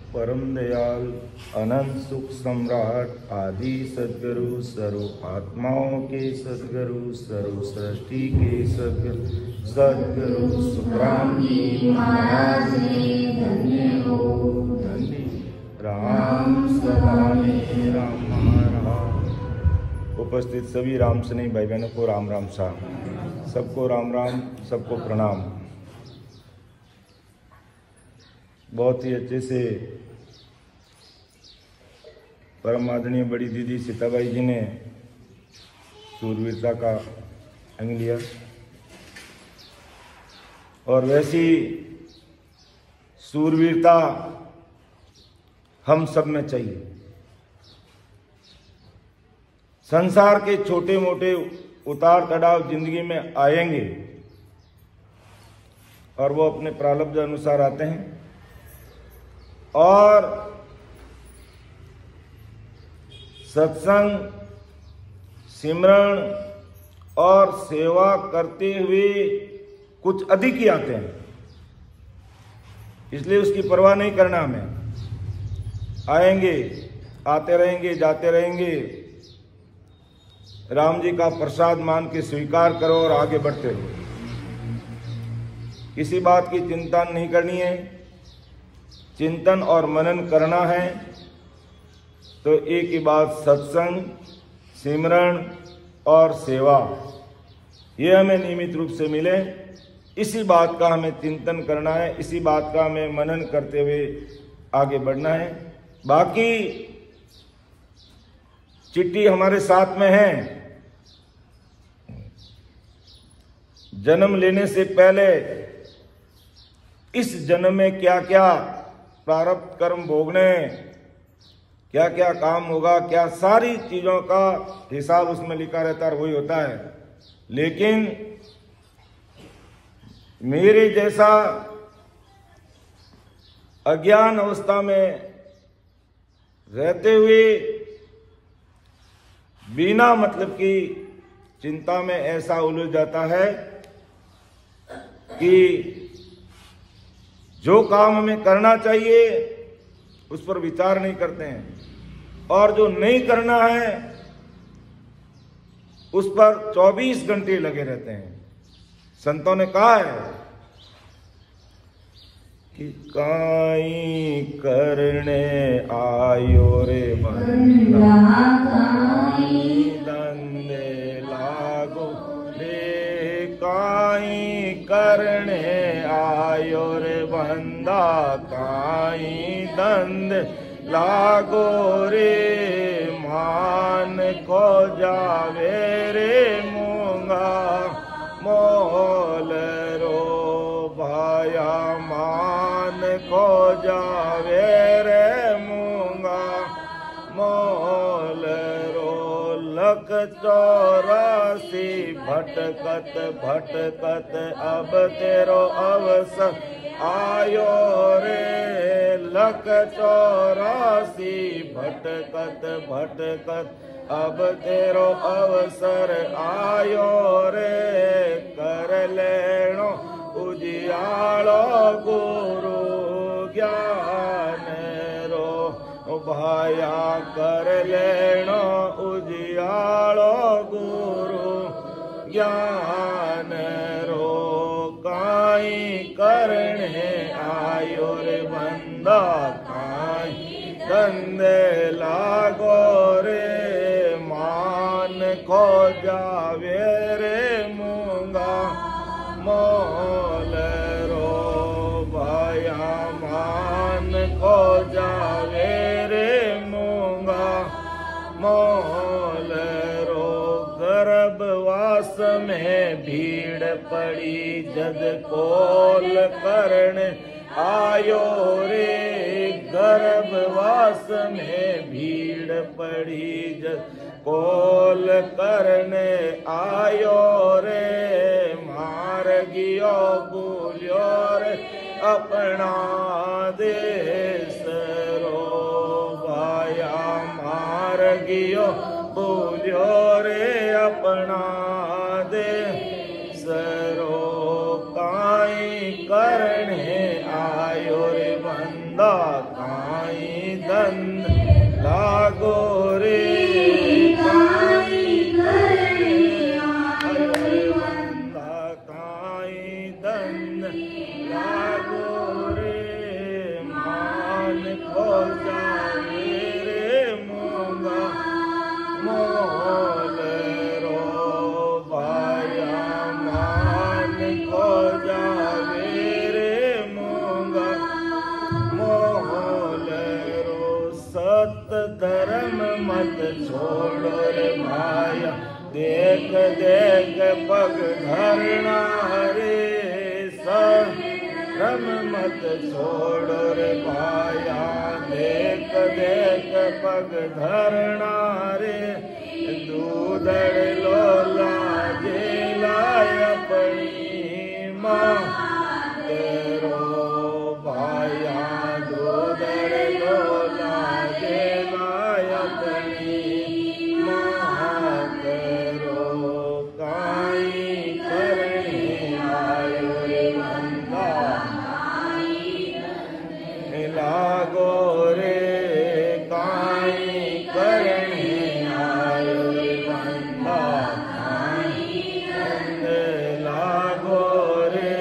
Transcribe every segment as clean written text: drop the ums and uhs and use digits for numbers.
परम दयाल अनंत सुख सम्राट आदि सद्गुरु सर्व आत्माओं के सद्गुरु सर्व सृष्टि के सद्गुरु सुखराम जी महाराज धन्य हो धन्य राम सदाने राम महाराज। उपस्थित सभी राम स्नेही भाई बहनों को राम राम साहब, सबको राम राम, सबको प्रणाम। बहुत ही अच्छे से परम आदरणीय बड़ी दीदी सीताबाई जी ने शूरवीरता का अंग लिया और वैसी शूरवीरता हम सब में चाहिए। संसार के छोटे मोटे उतार चढ़ाव जिंदगी में आएंगे और वो अपने प्रारब्ध अनुसार आते हैं, और सत्संग, सिमरण और सेवा करते हुए कुछ अधिक ही आते हैं, इसलिए उसकी परवाह नहीं करना हमें। आएंगे, आते रहेंगे, जाते रहेंगे। राम जी का प्रसाद मान के स्वीकार करो और आगे बढ़ते रहो। किसी बात की चिंता नहीं करनी है, चिंतन और मनन करना है तो एक ही बात, सत्संग, सिमरण और सेवा, ये हमें नियमित रूप से मिले। इसी बात का हमें चिंतन करना है, इसी बात का हमें मनन करते हुए आगे बढ़ना है। बाकी चिट्ठी हमारे साथ में है। जन्म लेने से पहले इस जन्म में क्या क्या प्रारब्ध कर्म भोगने, क्या क्या काम होगा, क्या सारी चीजों का हिसाब उसमें लिखा रहता है, वही होता है। लेकिन मेरे जैसा अज्ञान अवस्था में रहते हुए बिना मतलब की चिंता में ऐसा उलझ जाता है कि जो काम हमें करना चाहिए उस पर विचार नहीं करते हैं, और जो नहीं करना है उस पर 24 घंटे लगे रहते हैं। संतों ने कहा है कि काई करने आयो रे बंदा, दंदे लागो रे, काई करने आयो रे बंदा, काई दंद लागो रे, मान को जावे रे मूंगा, मोल रो भाया, मान को जावे रे मूंगा, मोल रो। लख 84 भटकत भटकत अब तेरो अवसर आयो रे, लख 84 भटकत भटकत अब तेरो अवसर आयो रे, कर लेनो उजियालो गुरु ज्ञान रो भाया, कर लेनो उजियालो गुरु ज्ञान रो, काई करने आयो रे बंदा, काई धंधे लागो रे, मान खो जावे रे मूंगा, मोल रो भाया, मान खो जावे रे मूंगा, मोल रो। गर्भवास में भीड़ पड़ी जद कोल करने आयो रे, गर्भवास में भीड़ पड़ी जद कोल करने आयो रे, मार गियो भूलियो रे अपना देश रो भाया, मार गियो भूलियो रे अपना देश रो, काई करने आयो रे बंदा, काई दंड लागो रे दंड लागो रे मान खो जावे रे मूंगा मोल रो भाया मान खो जावे रे मूंगा मोल रो सत धर्म मत छोड़ो रे भाया देख देख पग धरना रे धर्म मत छोड़ो रे भाया देख देख पग धरना रे दूधड़ लोला जेलाय अपनी माँ तेरो भाया दूधड़ लोला जेलाय अपनी माँ तेरो काई करने आयो रे बंदा लागो रे काई करने आयो रे बंदा लागो रे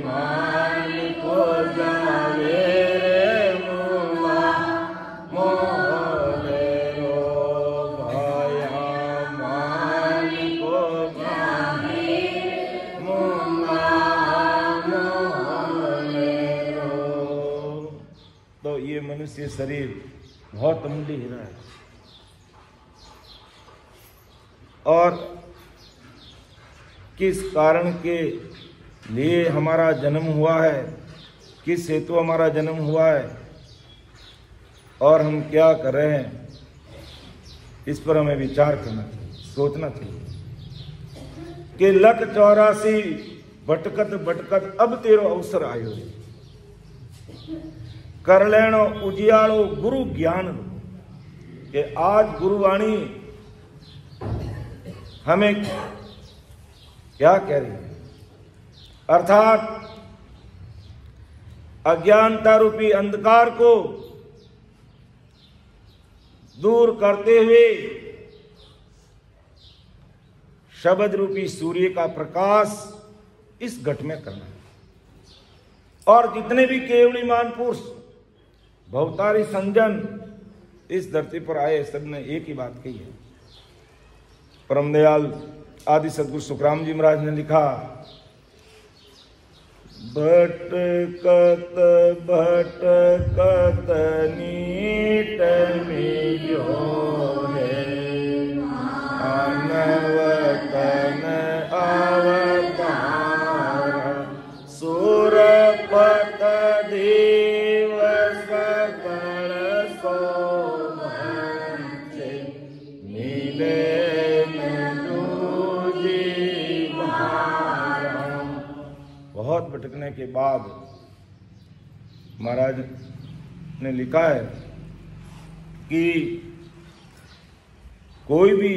मान को जावे रे मुआ मोल रो भाया मान को जावे मुआ मोल रो। तो ये मनुष्य शरीर बहुत अमूल्य हीरा है और किस कारण के लिए हमारा जन्म हुआ है, किस हेतु हमारा जन्म हुआ है और हम क्या कर रहे हैं, इस पर हमें विचार करना चाहिए, सोचना चाहिए कि लख 84 भटकत भटकत अब तेरो अवसर आयो कर लेनो उजियालो गुरु ज्ञान कि आज गुरुवाणी हमें क्या कह रही है, अर्थात अज्ञानता रूपी अंधकार को दूर करते हुए शब्द रूपी सूर्य का प्रकाश इस घट में करना है। और जितने भी केवलीमान पुरुष भवतारी संजन इस धरती पर आए सबने एक ही बात कही है। परम दयाल आदि सदगुरु सुखराम जी महाराज ने लिखा, भटकत भटकत नीट मिलो है अनवतन अवतार सुरपत देव सकल सोमंचे मिले बहुत भटकने के बाद महाराज ने लिखा है कि कोई भी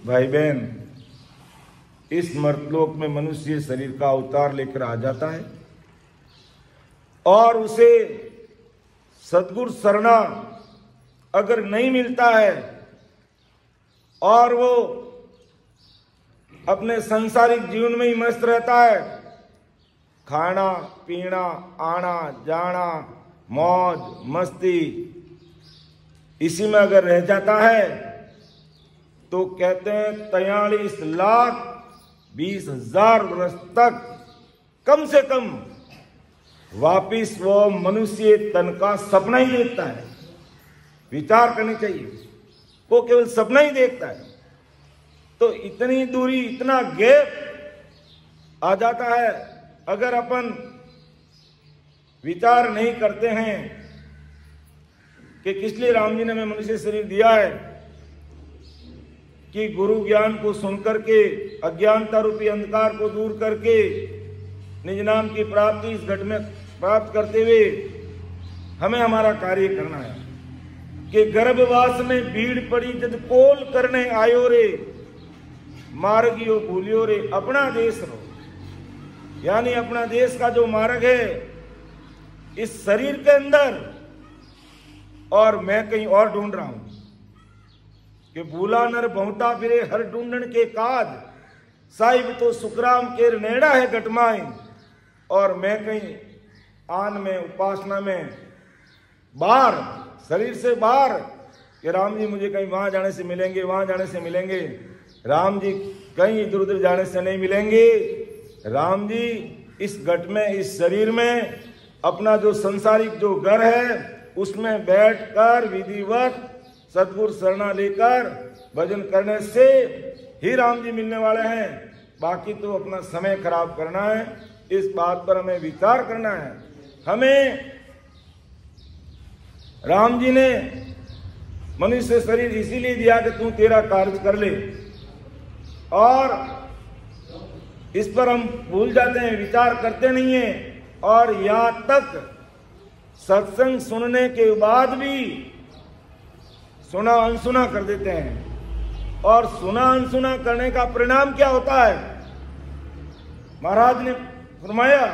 भाई बहन इस मर्तलोक में मनुष्य शरीर का अवतार लेकर आ जाता है और उसे सद्गुरु शरणा अगर नहीं मिलता है और वो अपने सांसारिक जीवन में ही मस्त रहता है, खाना पीना आना जाना मौज मस्ती इसी में अगर रह जाता है तो कहते हैं 43,20,000 वर्ष तक कम से कम वापिस वो मनुष्य तन का सपना ही देखता है। विचार करनी चाहिए, वो केवल सपना ही देखता है। तो इतनी दूरी इतना गैप आ जाता है अगर अपन विचार नहीं करते हैं कि किस लिए राम जी ने हमें मनुष्य शरीर दिया है, कि गुरु ज्ञान को सुनकर के अज्ञानता रूपी अंधकार को दूर करके निज नाम की प्राप्ति इस घट में प्राप्त करते हुए हमें हमारा कार्य करना है। कि गर्भवास में भीड़ पड़ी जब कोल करने आयो रे मार्गियो भूलियो रे अपना देश रो, यानी अपना देश का जो मार्ग है इस शरीर के अंदर और मैं कहीं और ढूंढ रहा हूं कि भूला नर बहुटा फिरे हर ढूंढन के काज, साहिब तो सुखराम के नेड़ा है गटमाई, और मैं कहीं आन में उपासना में बाहर, शरीर से बाहर, कि राम जी मुझे कहीं वहां जाने से मिलेंगे, वहां जाने से मिलेंगे। राम जी कहीं इधर उधर जाने से नहीं मिलेंगे। राम जी इस घट में, इस शरीर में, अपना जो संसारिक जो घर है उसमें बैठकर विधिवत सद्गुरु शरणा लेकर भजन करने से ही राम जी मिलने वाले हैं। बाकी तो अपना समय खराब करना है, इस बात पर हमें विचार करना है। हमें राम जी ने मनुष्य शरीर इसीलिए दिया कि तू तेरा कार्य कर ले, और इस पर हम भूल जाते हैं, विचार करते नहीं हैं, और यहां तक सत्संग सुनने के बाद भी सुना अनसुना कर देते हैं। और सुना अनसुना करने का परिणाम क्या होता है? महाराज ने फरमाया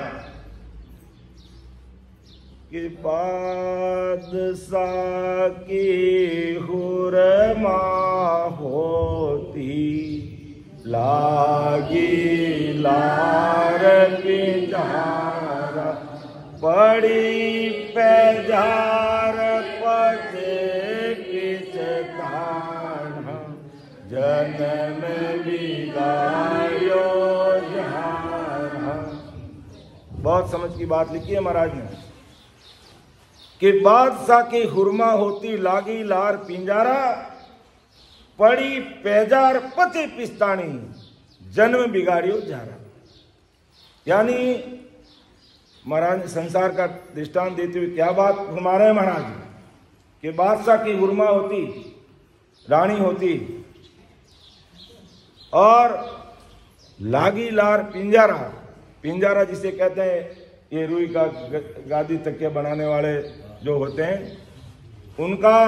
कि बादशाह की हुरमा होती लागी लार पिंजारा, पड़ी पैजार पचे पिचताना, जन्म बिगाड़ो जाना। बहुत समझ की बात लिखी है महाराज ने कि बादशाह की हुरमा होती लागी लार पिंजारा, पड़ी पैजार पचे पिस्तानी, जन्म बिगाड़ियो जारा। यानी महाराज संसार का दृष्टांत देते हुए क्या बात फरमा रहे हैं महाराज कि बादशाह की हुरमा होती, रानी होती, और लागी लार पिंजारा, पिंजारा जिसे कहते हैं ये रुई का गादी तकिया बनाने वाले जो होते हैं, उनका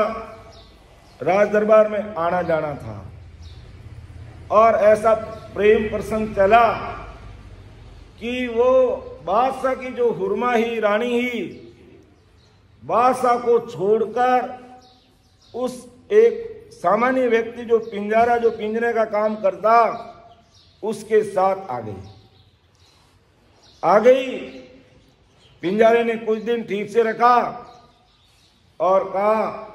राज दरबार में आना जाना था। और ऐसा प्रेम प्रसंग चला कि वो बादशाह की जो हुरमा ही, रानी ही, बादशाह को छोड़कर उस एक सामान्य व्यक्ति जो पिंजारा, जो पिंजरे का काम करता, उसके साथ आ गई। पिंजारे ने कुछ दिन ठीक से रखा और कहा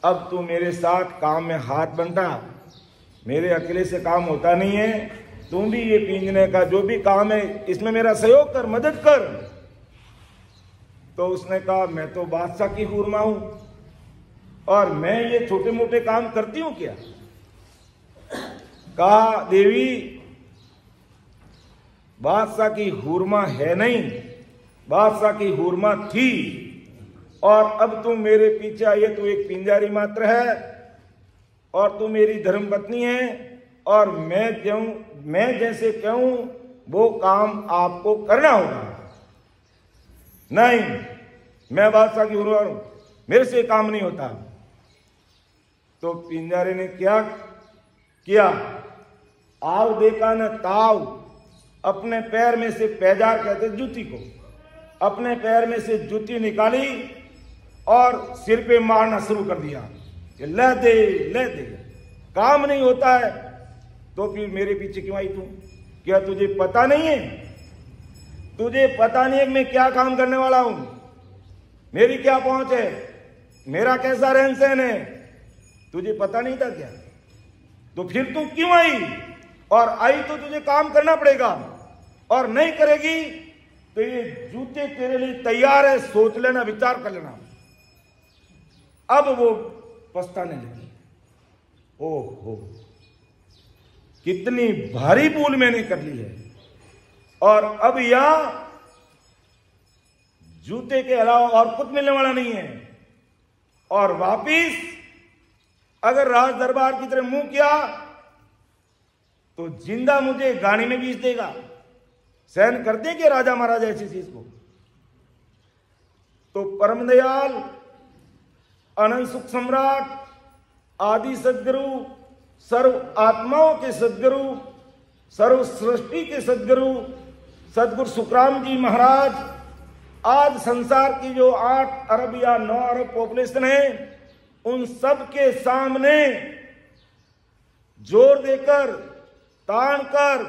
अब तू मेरे साथ काम में हाथ बंटा, मेरे अकेले से काम होता नहीं है, तुम भी ये पिंजने का जो भी काम है इसमें मेरा सहयोग कर, मदद कर। तो उसने कहा मैं तो बादशाह की हुरमा हूं और मैं ये छोटे मोटे काम करती हूं क्या? कहा देवी बादशाह की हुरमा है नहीं, बादशाह की हुरमा थी, और अब तुम मेरे पीछे आई है, तू एक पिंजारी मात्र है और तू मेरी धर्मपत्नी है, और मैं जैसे कहूं वो काम आपको करना होगा। नहीं, मैं बादशाह की हुरमा हूं, मेरे से काम नहीं होता। तो पिंजारे ने क्या किया? आव देखा न ताव, अपने पैर में से, पैजार कहते जूती को, अपने पैर में से जूती निकाली और सिर पे मारना शुरू कर दिया कि ले दे ले दे। काम नहीं होता है तो फिर मेरे पीछे क्यों आई तू? क्या तुझे पता नहीं है? तुझे पता नहीं है कि मैं क्या काम करने वाला हूं, मेरी क्या पहुंच है, मेरा कैसा रहन सहन है? तुझे पता नहीं था क्या? तो फिर तू क्यों आई? और आई तो तुझे काम करना पड़ेगा, और नहीं करेगी तो ये जूते तेरे लिए तैयार है, सोच लेना, विचार कर लेना। अब वो पछताने लगी, ओहो कितनी भारी भूल मैंने कर ली है, और अब यहां जूते के अलावा और कुछ मिलने वाला नहीं है। और वापिस अगर राज दरबार की तरफ मुंह किया तो जिंदा मुझे गाड़ी में बीच देगा। सहन करते क्या राजा महाराजा ऐसी चीज को? तो परम दयाल अनंत सुख सम्राट आदि सदगुरु, सर्व आत्माओं के सदगुरु, सर्व सृष्टि के सदगुरु सदगुरु सुखराम जी महाराज आज संसार की जो 8 अरब या 9 अरब पॉपुलेशन है, उन सब के सामने जोर देकर, तान कर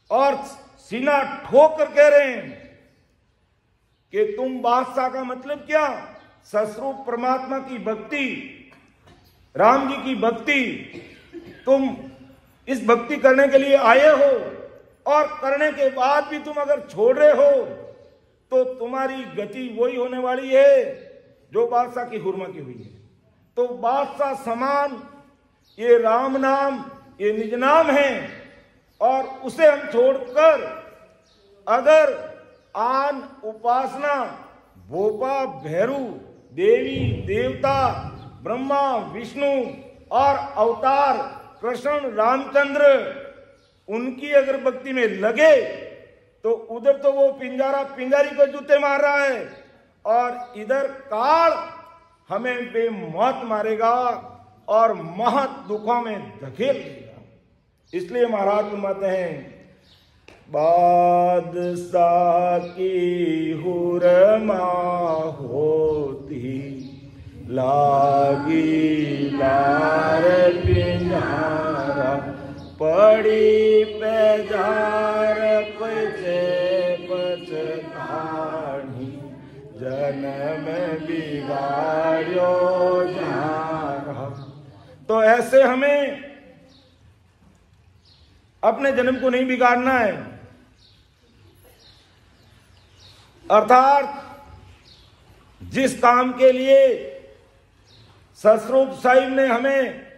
और सीना ठोक कर कह रहे हैं कि तुम बादशाह का मतलब क्या? सस्वरूप परमात्मा की भक्ति, राम जी की भक्ति, तुम इस भक्ति करने के लिए आए हो और करने के बाद भी तुम अगर छोड़ रहे हो तो तुम्हारी गति वही होने वाली है जो बादशाह की हुर्मा की हुई है। तो बादशाह समान ये राम नाम, ये निज नाम है और उसे हम छोड़कर अगर आन उपासना, भोपा, भैरू, देवी देवता, ब्रह्मा विष्णु और अवतार कृष्ण रामचंद्र, उनकी अगर भक्ति में लगे तो उधर तो वो पिंजारी को जूते मार रहा है और इधर काल हमें बेमौत मारेगा और महत दुखों में धकेल देगा। इसलिए महाराज फरमाते हैं, बादशाह की हुरमा होती लागी लार पिंजारा, पड़ी पेजार पचे पचतानी, जन्म बिगाड़ो जारा। तो ऐसे हमें अपने जन्म को नहीं बिगाड़ना है, अर्थात जिस काम के लिए सस्वरूप साहिब ने हमें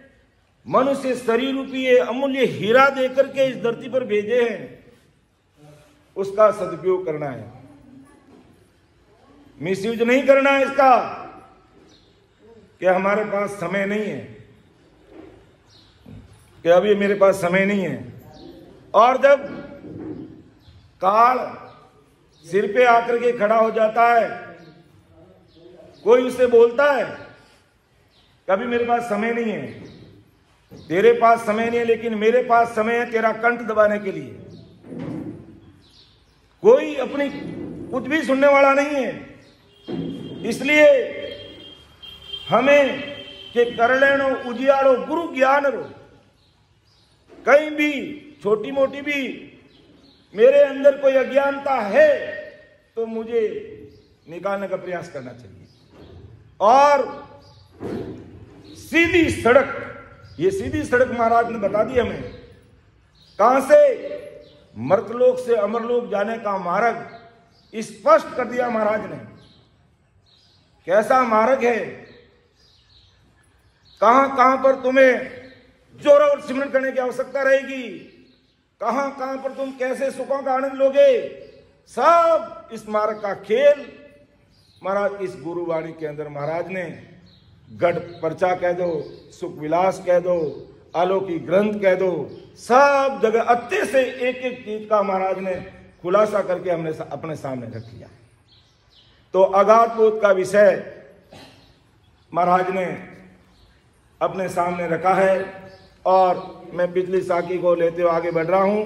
मनुष्य शरीर रूपी ये अमूल्य हीरा देकर के इस धरती पर भेजे हैं, उसका सदुपयोग करना है, मिसयूज नहीं करना है इसका कि हमारे पास समय नहीं है, कि अभी मेरे पास समय नहीं है। और जब काल सिर पे आकर के खड़ा हो जाता है, कोई उससे बोलता है कभी मेरे पास समय नहीं है, तेरे पास समय नहीं है लेकिन मेरे पास समय है तेरा कंठ दबाने के लिए। कोई अपनी कुछ भी सुनने वाला नहीं है। इसलिए हमें कि कर लेनो उजियारो गुरु ज्ञान रो, कहीं भी छोटी मोटी भी मेरे अंदर कोई अज्ञानता है तो मुझे निकालने का प्रयास करना चाहिए। और सीधी सड़क, ये सीधी सड़क महाराज ने बता दी हमें, कहां से? मर्तलोक से अमरलोक जाने का मार्ग स्पष्ट कर दिया महाराज ने। कैसा मार्ग है, कहां कहां पर तुम्हें जोर सिमरन करने की आवश्यकता रहेगी, कहां कहां पर तुम कैसे सुखों का आनंद लोगे, सब इस मार्ग का खेल महाराज इस गुरुवाणी के अंदर महाराज ने गढ़ पर्चा कह दो, सुख विलास कह दो, अलौकिक ग्रंथ कह दो, सब जगह अत्ते से एक एक चीज का महाराज ने खुलासा करके हमने अपने सामने रख लिया। तो अगाध बोध का विषय महाराज ने अपने सामने रखा है और मैं पिछली साखी को लेते हुए आगे बढ़ रहा हूं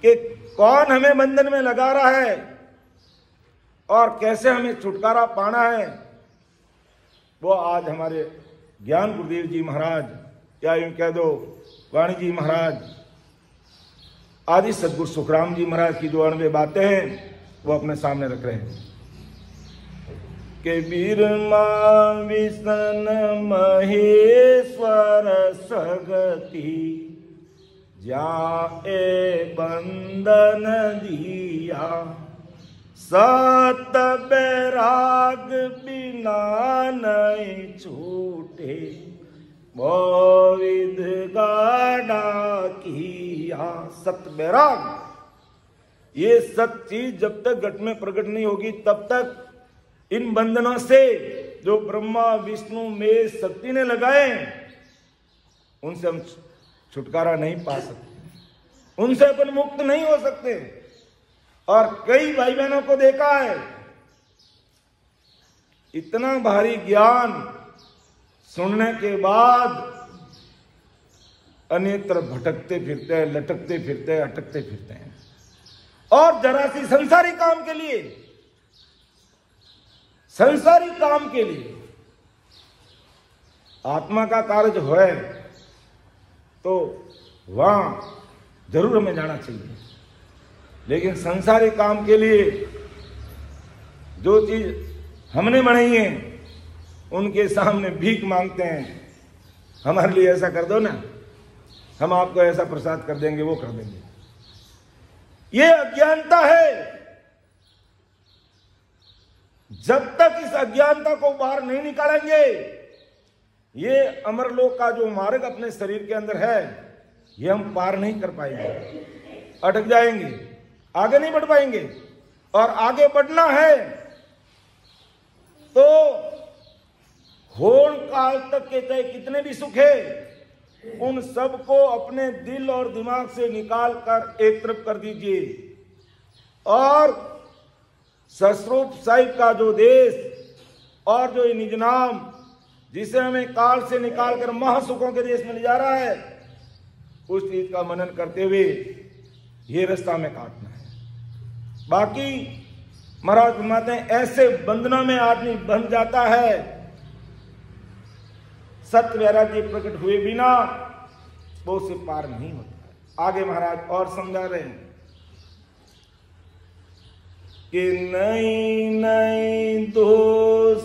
कि कौन हमें बंधन में लगा रहा है और कैसे हमें छुटकारा पाना है, वो आज हमारे ज्ञान गुरुदेव जी महाराज या यूं कह दो वाणी जी महाराज आदि सदगुरु सुखराम जी महाराज की जो अणवे बातें हैं वो अपने सामने रख रहे हैं कि बीरमा विष्ण महेश्वर सगति जाए बंधन दिया, सत बैराग बिना नहीं छूटे, बहुविध गाढ़ा किया। सत बैराग, ये सत चीज जब तक घट में प्रकट नहीं होगी तब तक इन बंधनों से जो ब्रह्मा विष्णु महेश शक्ति ने लगाए उनसे हम छुटकारा नहीं पा सकते, उनसे अपन मुक्त नहीं हो सकते। और कई भाई बहनों को देखा है इतना भारी ज्ञान सुनने के बाद अन्यत्र भटकते फिरते हैं, लटकते फिरते हैं, अटकते फिरते हैं। और जरा सी संसारी काम के लिए, संसारी काम के लिए आत्मा का कार्य है तो वहां जरूर हमें जाना चाहिए। लेकिन संसारी काम के लिए जो चीज हमने बनाई है उनके सामने भीख मांगते हैं, हमारे लिए ऐसा कर दो ना, हम आपको ऐसा प्रसाद कर देंगे, वो कर देंगे। ये अज्ञानता है। जब तक इस अज्ञानता को बाहर नहीं निकालेंगे, ये अमरलोक का जो मार्ग अपने शरीर के अंदर है, ये हम पार नहीं कर पाएंगे, अटक जाएंगे, आगे नहीं बढ़ पाएंगे। और आगे बढ़ना है तो होड़ काल तक के चाहे कितने भी सुख है, उन सबको अपने दिल और दिमाग से निकाल कर एक तरफ कर दीजिए। और सस्वरूप साहिब का जो देश और जो ये निज नाम, जिसे हमें काल से निकाल कर महासुखों के देश में ले जा रहा है, उस चीज का मनन करते हुए ये रास्ता में काटना है। बाकी महाराज फरमाते हैं, ऐसे बंधनों में आदमी बंध जाता है, सत्य वैराग्य प्रकट हुए बिना वो उसे पार नहीं होता। आगे महाराज और समझा रहे हैं कि नई नई दोष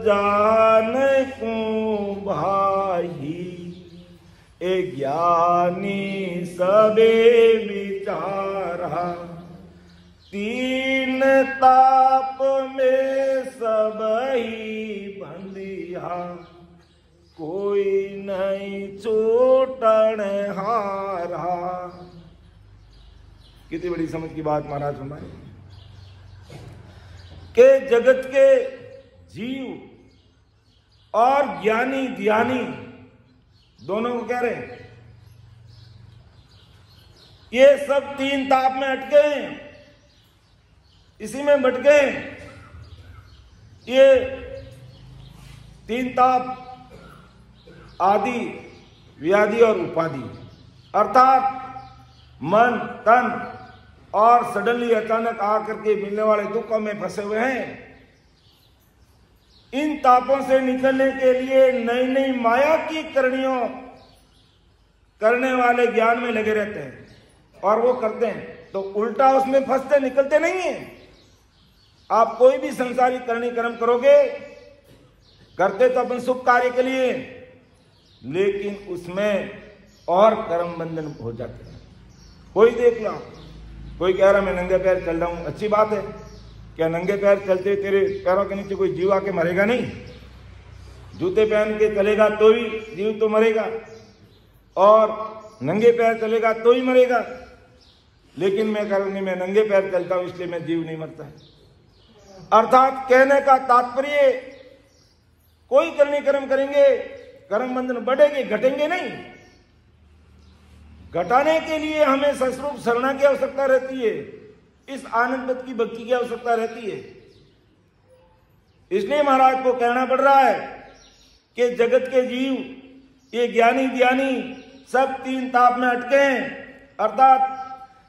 जान को भाई, ए ज्ञानी सबे विचारा, तीन ताप में सब ही बंदिया, कोई नहीं छोटन हारा। कितनी बड़ी समझ की बात महाराज हमारे, के जगत के जीव और ज्ञानी ध्यानी दोनों को कह रहे हैं, ये सब तीन ताप में अटके हैं, इसी में भटके हैं। ये तीन ताप आदि, व्याधि और उपाधि, अर्थात मन, तन और सडनली अचानक आकर के मिलने वाले दुखों में फंसे हुए हैं। इन तापों से निकलने के लिए नई नई माया की करणियों करने वाले ज्ञान में लगे रहते हैं, और वो करते हैं तो उल्टा उसमें फंसते, निकलते नहीं है। आप कोई भी संसारी करनी कर्म करोगे, करते तो अपन शुभ कार्य के लिए, लेकिन उसमें और कर्म बंधन हो जाते हैं। कोई देख लो, कोई कह रहा मैं नंगे पैर चल रहा हूं, अच्छी बात है। क्या नंगे पैर चलते तेरे पैरों के नीचे कोई जीव आके मरेगा नहीं? जूते पहन के चलेगा तो ही जीव तो मरेगा, और नंगे पैर चलेगा तो ही मरेगा। लेकिन मैं नंगे पैर चलता हूं इसलिए मैं जीव नहीं मरता है। अर्थात कहने का तात्पर्य, कोई करनी कर्म करेंगे, कर्म बंधन बढ़ेंगे, घटेंगे नहीं। घटाने के लिए हमें सस्वरूप शरणा की आवश्यकता रहती है, इस आनंद की भक्ति की आवश्यकता रहती है। इसलिए महाराज को कहना पड़ रहा है कि जगत के जीव, ये ज्ञानी ध्यानी सब तीन ताप में अटके हैं, अर्थात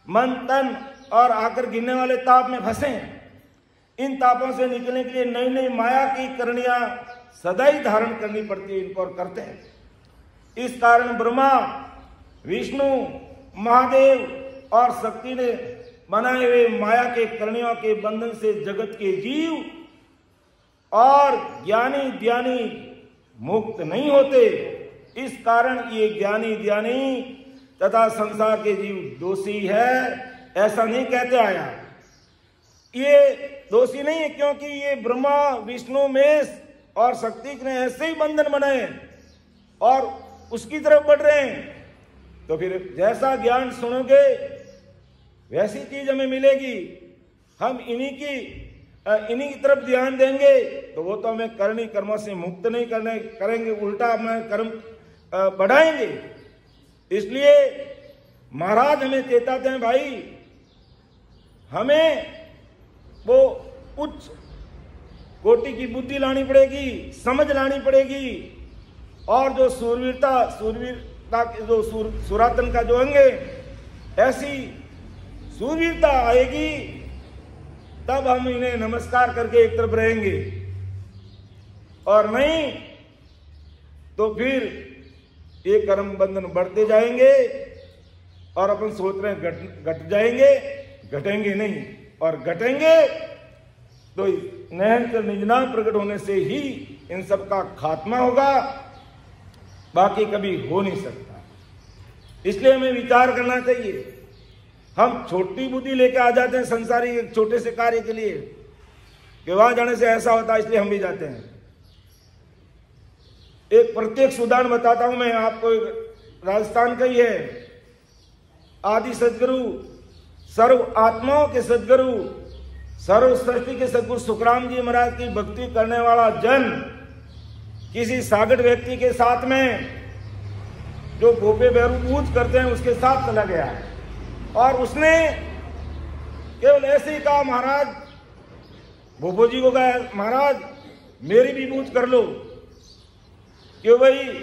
मन, तन और आकर गिरने वाले ताप में फंसे हैं। इन तापों से निकलने के लिए नई नई माया की करणियां सदा ही धारण करनी पड़ती है, इनको और करते हैं। इस कारण ब्रह्मा, विष्णु, महादेव और शक्ति ने बनाए हुए माया के करणियों के बंधन से जगत के जीव और ज्ञानी ध्यानी मुक्त नहीं होते। इस कारण ये ज्ञानी ध्यानी तथा संसार के जीव दोषी है, ऐसा नहीं कहते आया। ये दोषी नहीं है, क्योंकि ये ब्रह्मा, विष्णु, महेश और शक्ति ने ऐसे ही बंधन बनाए और उसकी तरफ बढ़ रहे हैं। तो फिर जैसा ज्ञान सुनोगे वैसी चीज हमें मिलेगी। हम इन्हीं की तरफ ध्यान देंगे तो वो तो हमें करनी कर्मों से मुक्त नहीं करेंगे, उल्टा हमें कर्म बढ़ाएंगे। इसलिए महाराज हमें चेताते हैं, भाई हमें वो उच्च कोटि की बुद्धि लानी पड़ेगी, समझ लानी पड़ेगी, और जो सूरवीरता, जो सुरातन का जो अंग है, ऐसी सूरवीरता आएगी तब हम इन्हें नमस्कार करके एक तरफ रहेंगे, और नहीं तो फिर ये कर्म बंधन बढ़ते जाएंगे और अपन सोच रहे हैं घट जाएंगे, घटेंगे नहीं, और घटेंगे तो नहर निजनाम प्रकट होने से ही इन सब का खात्मा होगा, बाकी कभी हो नहीं सकता। इसलिए हमें विचार करना चाहिए। हम छोटी बुद्धि लेके आ जाते हैं संसारी एक छोटे से कार्य के लिए कि वहां जाने से ऐसा होता है, इसलिए हम भी जाते हैं। एक प्रत्यक्ष उदाहरण बताता हूं मैं आपको, राजस्थान का ही है। आदि सदगुरु, सर्व आत्माओं के सदगुरु, सर्व सृष्टि के सदगुरु सुखराम जी महाराज की भक्ति करने वाला जन किसी सागट व्यक्ति के साथ में, जो गोपे बैरू पूज करते हैं, उसके साथ चला गया और उसने केवल ऐसे ही कहा, महाराज भोपो जी को कहा, महाराज मेरी भी पूज कर लो। क्यों भाई?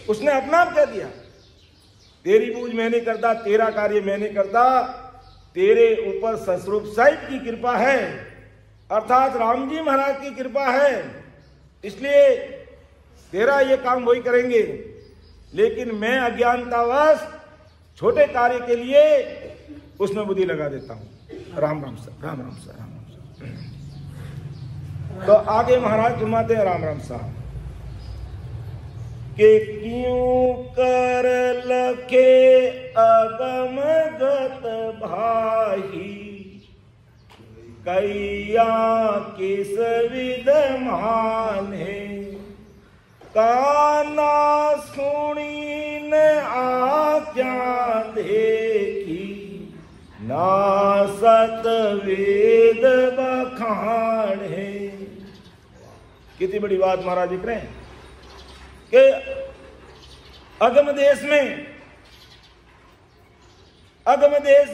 उसने अपना आप कह दिया, तेरी पूज मैं नहीं करता, तेरा कार्य मैं नहीं करता, तेरे ऊपर ससरूप साहिब की कृपा है, अर्थात राम जी महाराज की कृपा है, इसलिए तेरा ये काम वही करेंगे। लेकिन मैं अज्ञानतावश छोटे कार्य के लिए उसमें बुद्धि लगा देता हूं। राम राम साहब, राम राम साहब, राम राम साहब। तो आगे महाराज फरमाते हैं राम राम साहब के क्यों कर लखे अगम गत भाई, कैया किस विध माने, काना सुनी न आज्ञा देखी, ना सत वेद बखाने। कितनी बड़ी बात महाराज लिख रहे हैं कि अगम देश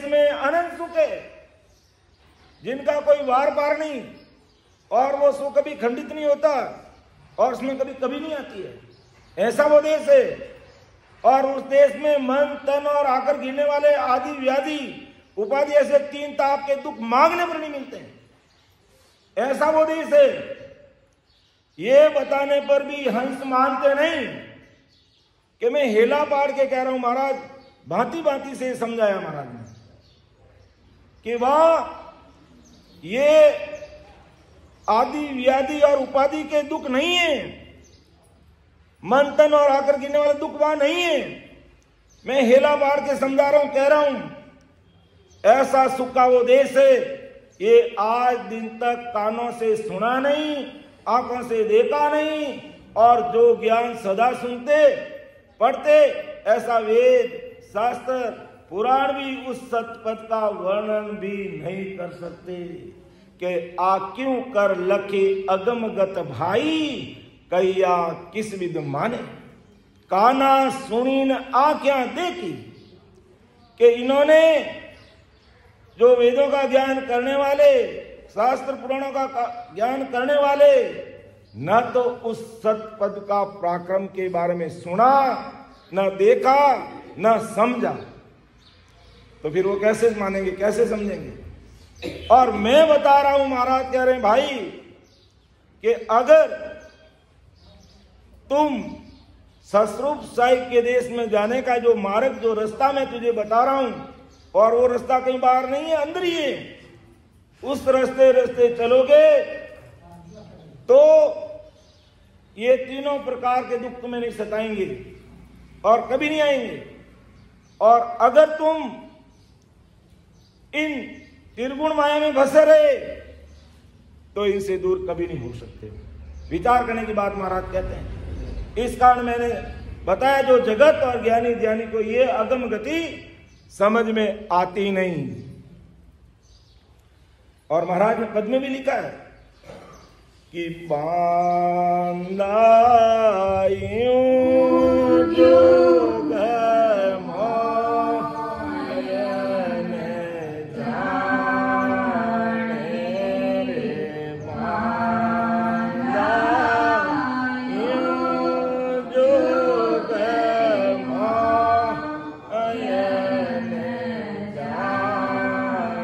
में अनंत सुख है, जिनका कोई वार पार नहीं, और वो सुख कभी खंडित नहीं होता और उसमें कभी कभी नहीं आती है, ऐसा वो देश है। और उस देश में मन तन और आकर गिरने वाले आदि व्याधि उपाधि ऐसे तीन ताप के दुख मांगने पर नहीं मिलते हैं, ऐसा वो देश है। ये बताने पर भी हंस मानते नहीं कि मैं हेला पाड़ के कह रहा हूं। महाराज भांति भांति से समझाया महाराज ने कि वह ये आदि व्याधि और उपाधि के दुख नहीं है, मन तन और आकर गिरने वाले दुख वहां नहीं है। मैं हेला पाड़ के समझा रहा हूं, कह रहा हूं ऐसा सुख का वो देश है, ये आज दिन तक कानों से सुना नहीं, आंखों से देखा नहीं, और जो ज्ञान सदा सुनते पढ़ते, ऐसा वेद शास्त्र पुराण भी उस सतपथ का वर्णन भी नहीं कर सकते कि आ क्यों कर लखे अगमगत भाई, कैया किस विध माने, काना सुनी न आंखें देखी। कि इन्होंने जो वेदों का ज्ञान करने वाले, शास्त्र पुराणों का ज्ञान करने वाले, न तो उस सतपद का पराक्रम के बारे में सुना, न देखा, न समझा, तो फिर वो कैसे मानेंगे, कैसे समझेंगे। और मैं बता रहा हूं, महाराज कह रहे हैं भाई कि अगर तुम ससरूप साहिब के देश में जाने का जो मार्ग, जो रास्ता मैं तुझे बता रहा हूं, और वो रास्ता कहीं बाहर नहीं है, अंदर ही है, उस रास्ते चलोगे तो ये तीनों प्रकार के दुख तुम्हें नहीं सताएंगे और कभी नहीं आएंगे। और अगर तुम इन त्रिगुण माया में फंसे रहे तो इनसे दूर कभी नहीं हो सकते। विचार करने की बात महाराज कहते हैं। इस कारण मैंने बताया, जो जगत और ज्ञानी ध्यानी को ये अगम गति समझ में आती नहीं। और महाराज ने पद में भी लिखा है कि बांधायूं जोग मोहन जाने रे, बांधायूं जोग मोहन जाने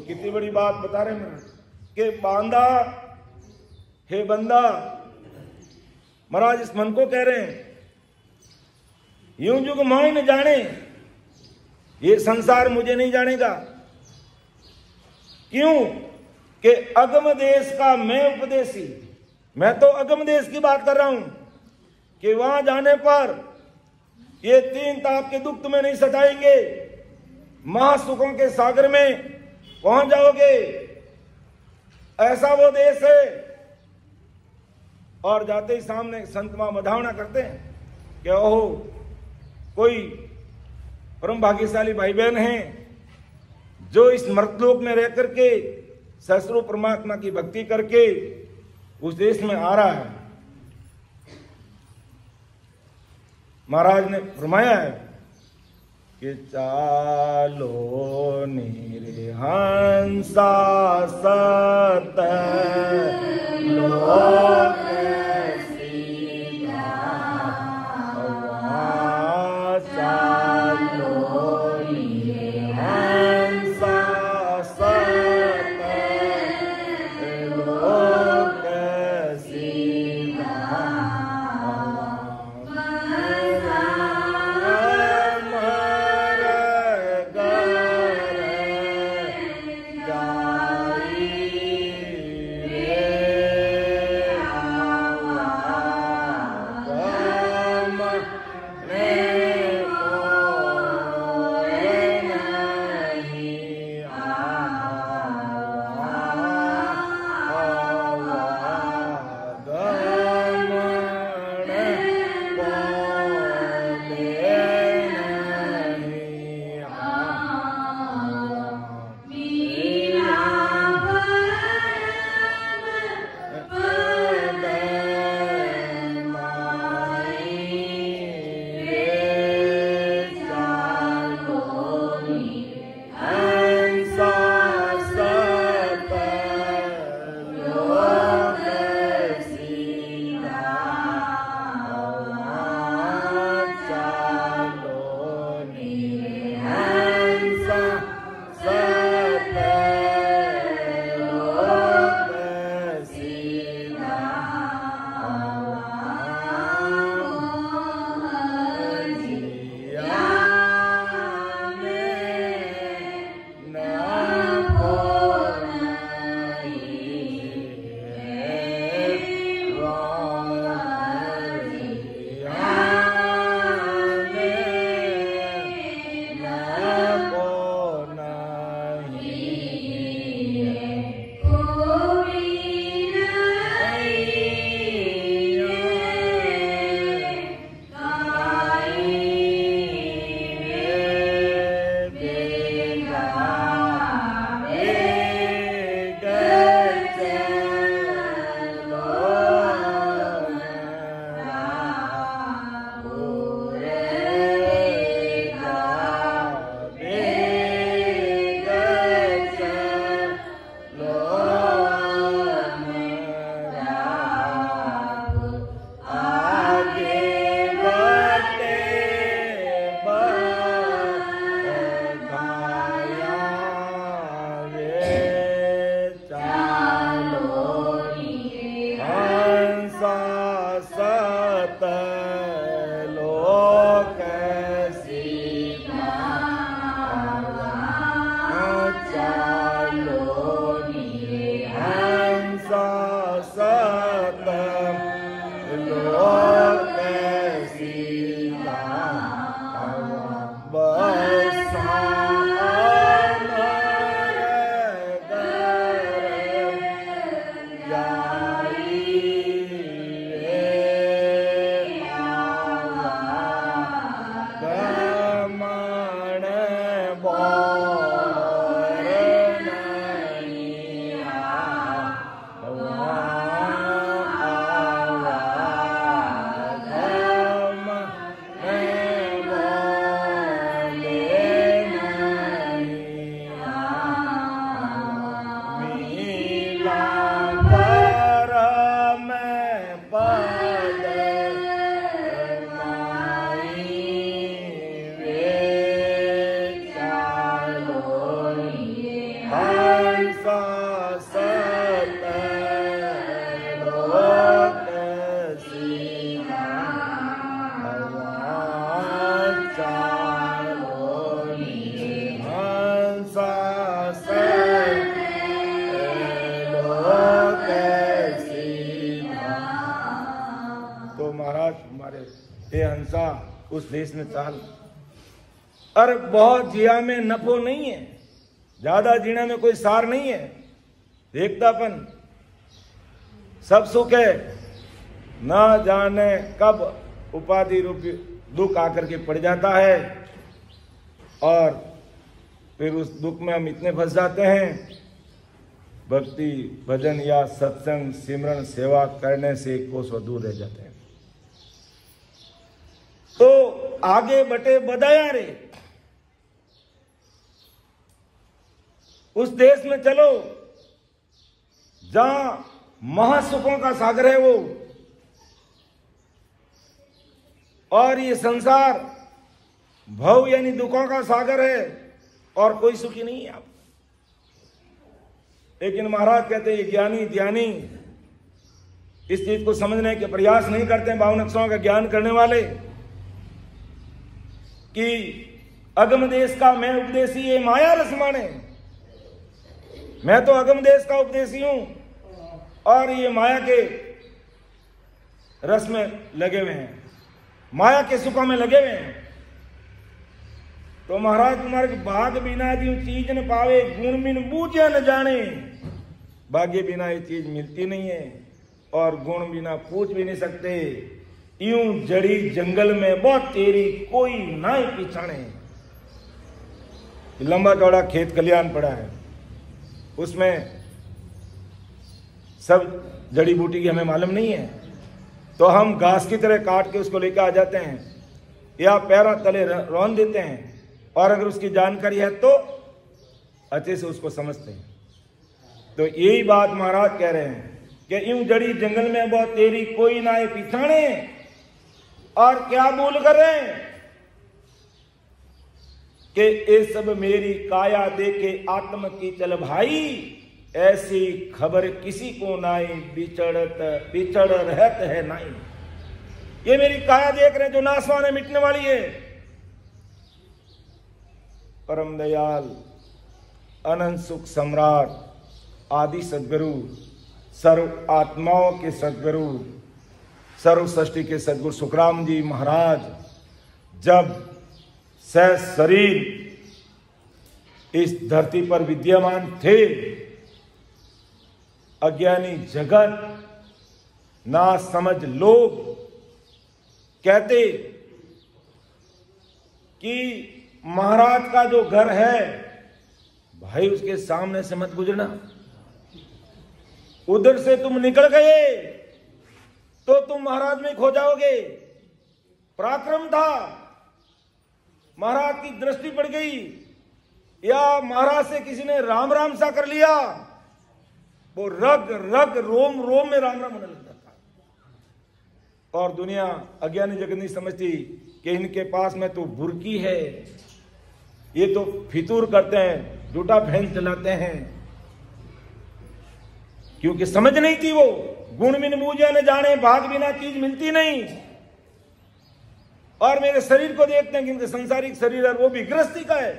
कितनी बड़ी बात बता रहे हैं कि बांधा हे बंदा। महाराज इस मन को कह रहे हैं, यूं जुग मोहि न जाने, ये संसार मुझे नहीं जानेगा। क्यों कि अगम देश का मैं उपदेशी। मैं तो अगम देश की बात कर रहा हूं कि वहां जाने पर ये तीन ताप के दुख तुम्हें नहीं सताएंगे, महासुखों के सागर में पहुंच जाओगे, ऐसा वो देश है। और जाते ही सामने संत मां बधावना करते हैं कि ओहो कोई परम भाग्यशाली भाई बहन हैं जो इस मर्तलोक में रह करके ससुर परमात्मा की भक्ति करके उस देश में आ रहा है। महाराज ने फरमाया है कि चालो निरहंसा सत लोक सीधा, चालो निरहंसा सत लोक सीधा, हंसा सतलोक सीमा भगवान चारो हंसा सतलोक सीमा। तो महाराज हमारे हे हंसा उस देश में चाल। अरे बहुत जिया में नफो नहीं है, ज्यादा जीना में कोई सार नहीं है, देखतापन सब सुख है, ना जाने कब उपाधि रूपी दुख आकर के पड़ जाता है और फिर उस दुख में हम इतने फंस जाते हैं, भक्ति भजन या सत्संग सिमरन सेवा करने से कोसों दूर रह जाते हैं। तो आगे बटे बदाया रे, उस देश में चलो जहां महासुखों का सागर है वो, और ये संसार भव यानी दुखों का सागर है और कोई सुखी नहीं है आप। लेकिन महाराज कहते हैं ज्ञानी ध्यानी इस चीज को समझने के प्रयास नहीं करते हैं, 52 अक्षरों का ज्ञान करने वाले, कि अगम देश का मैं उपदेशी ये माया रस माने। मैं तो अगम देश का उपदेशी हूं और ये माया के रस में लगे हुए हैं, माया के सुखों में लगे हुए हैं। तो महाराज तुम्हारे भाग बिना जी चीज न पावे, गुण बिन बूझे न जाने। भाग्य बिना ये चीज मिलती नहीं है और गुण बिना पूछ भी नहीं सकते। यूं जड़ी जंगल में बहुत तेरी कोई ना पिछाने। लंबा चौड़ा खेत खलियान पड़ा है, उसमें सब जड़ी बूटी की हमें मालूम नहीं है, तो हम घास की तरह काट के उसको लेकर आ जाते हैं या पैरों तले रौंद देते हैं, और अगर उसकी जानकारी है तो अच्छे से उसको समझते हैं। तो यही बात महाराज कह रहे हैं कि यूं जड़ी जंगल में बहुत तेरी कोई ना पिछाने। और क्या बोल कर रहे हैं कि ये सब मेरी काया देखे आत्म की चल भाई, ऐसी खबर किसी को नाई बिछड़ रहत है नाई। ये मेरी काया देख रहे हैं जो नासवान है, मिटने वाली है। परम दयाल अनंत सुख सम्राट आदि सदगुरु, सर्व आत्माओं के सदगुरु, सर्व सृष्टि के सदगुरु सुखराम जी महाराज जब सह शरीर इस धरती पर विद्यमान थे, अज्ञानी जगत ना समझ लोग कहते कि महाराज का जो घर है भाई उसके सामने से मत गुजरना, उधर से तुम निकल गए तो तुम महाराज में खो जाओगे। पराक्रम था, महाराज की दृष्टि पड़ गई या महाराज से किसी ने राम राम सा कर लिया, वो रग रग रोम रोम में राम राम होने लगता था। और दुनिया अज्ञानी जगत नहीं समझती कि इनके पास में तो बुर्की है, ये तो फितूर करते हैं, झूठा फैन चलाते हैं, क्योंकि समझ नहीं थी वो। गुण बिन बूझे न जाने, भाग बिना चीज मिलती नहीं। और मेरे शरीर को देखते हैं कि संसारिक शरीर है, वो भी गृहस्थी का है,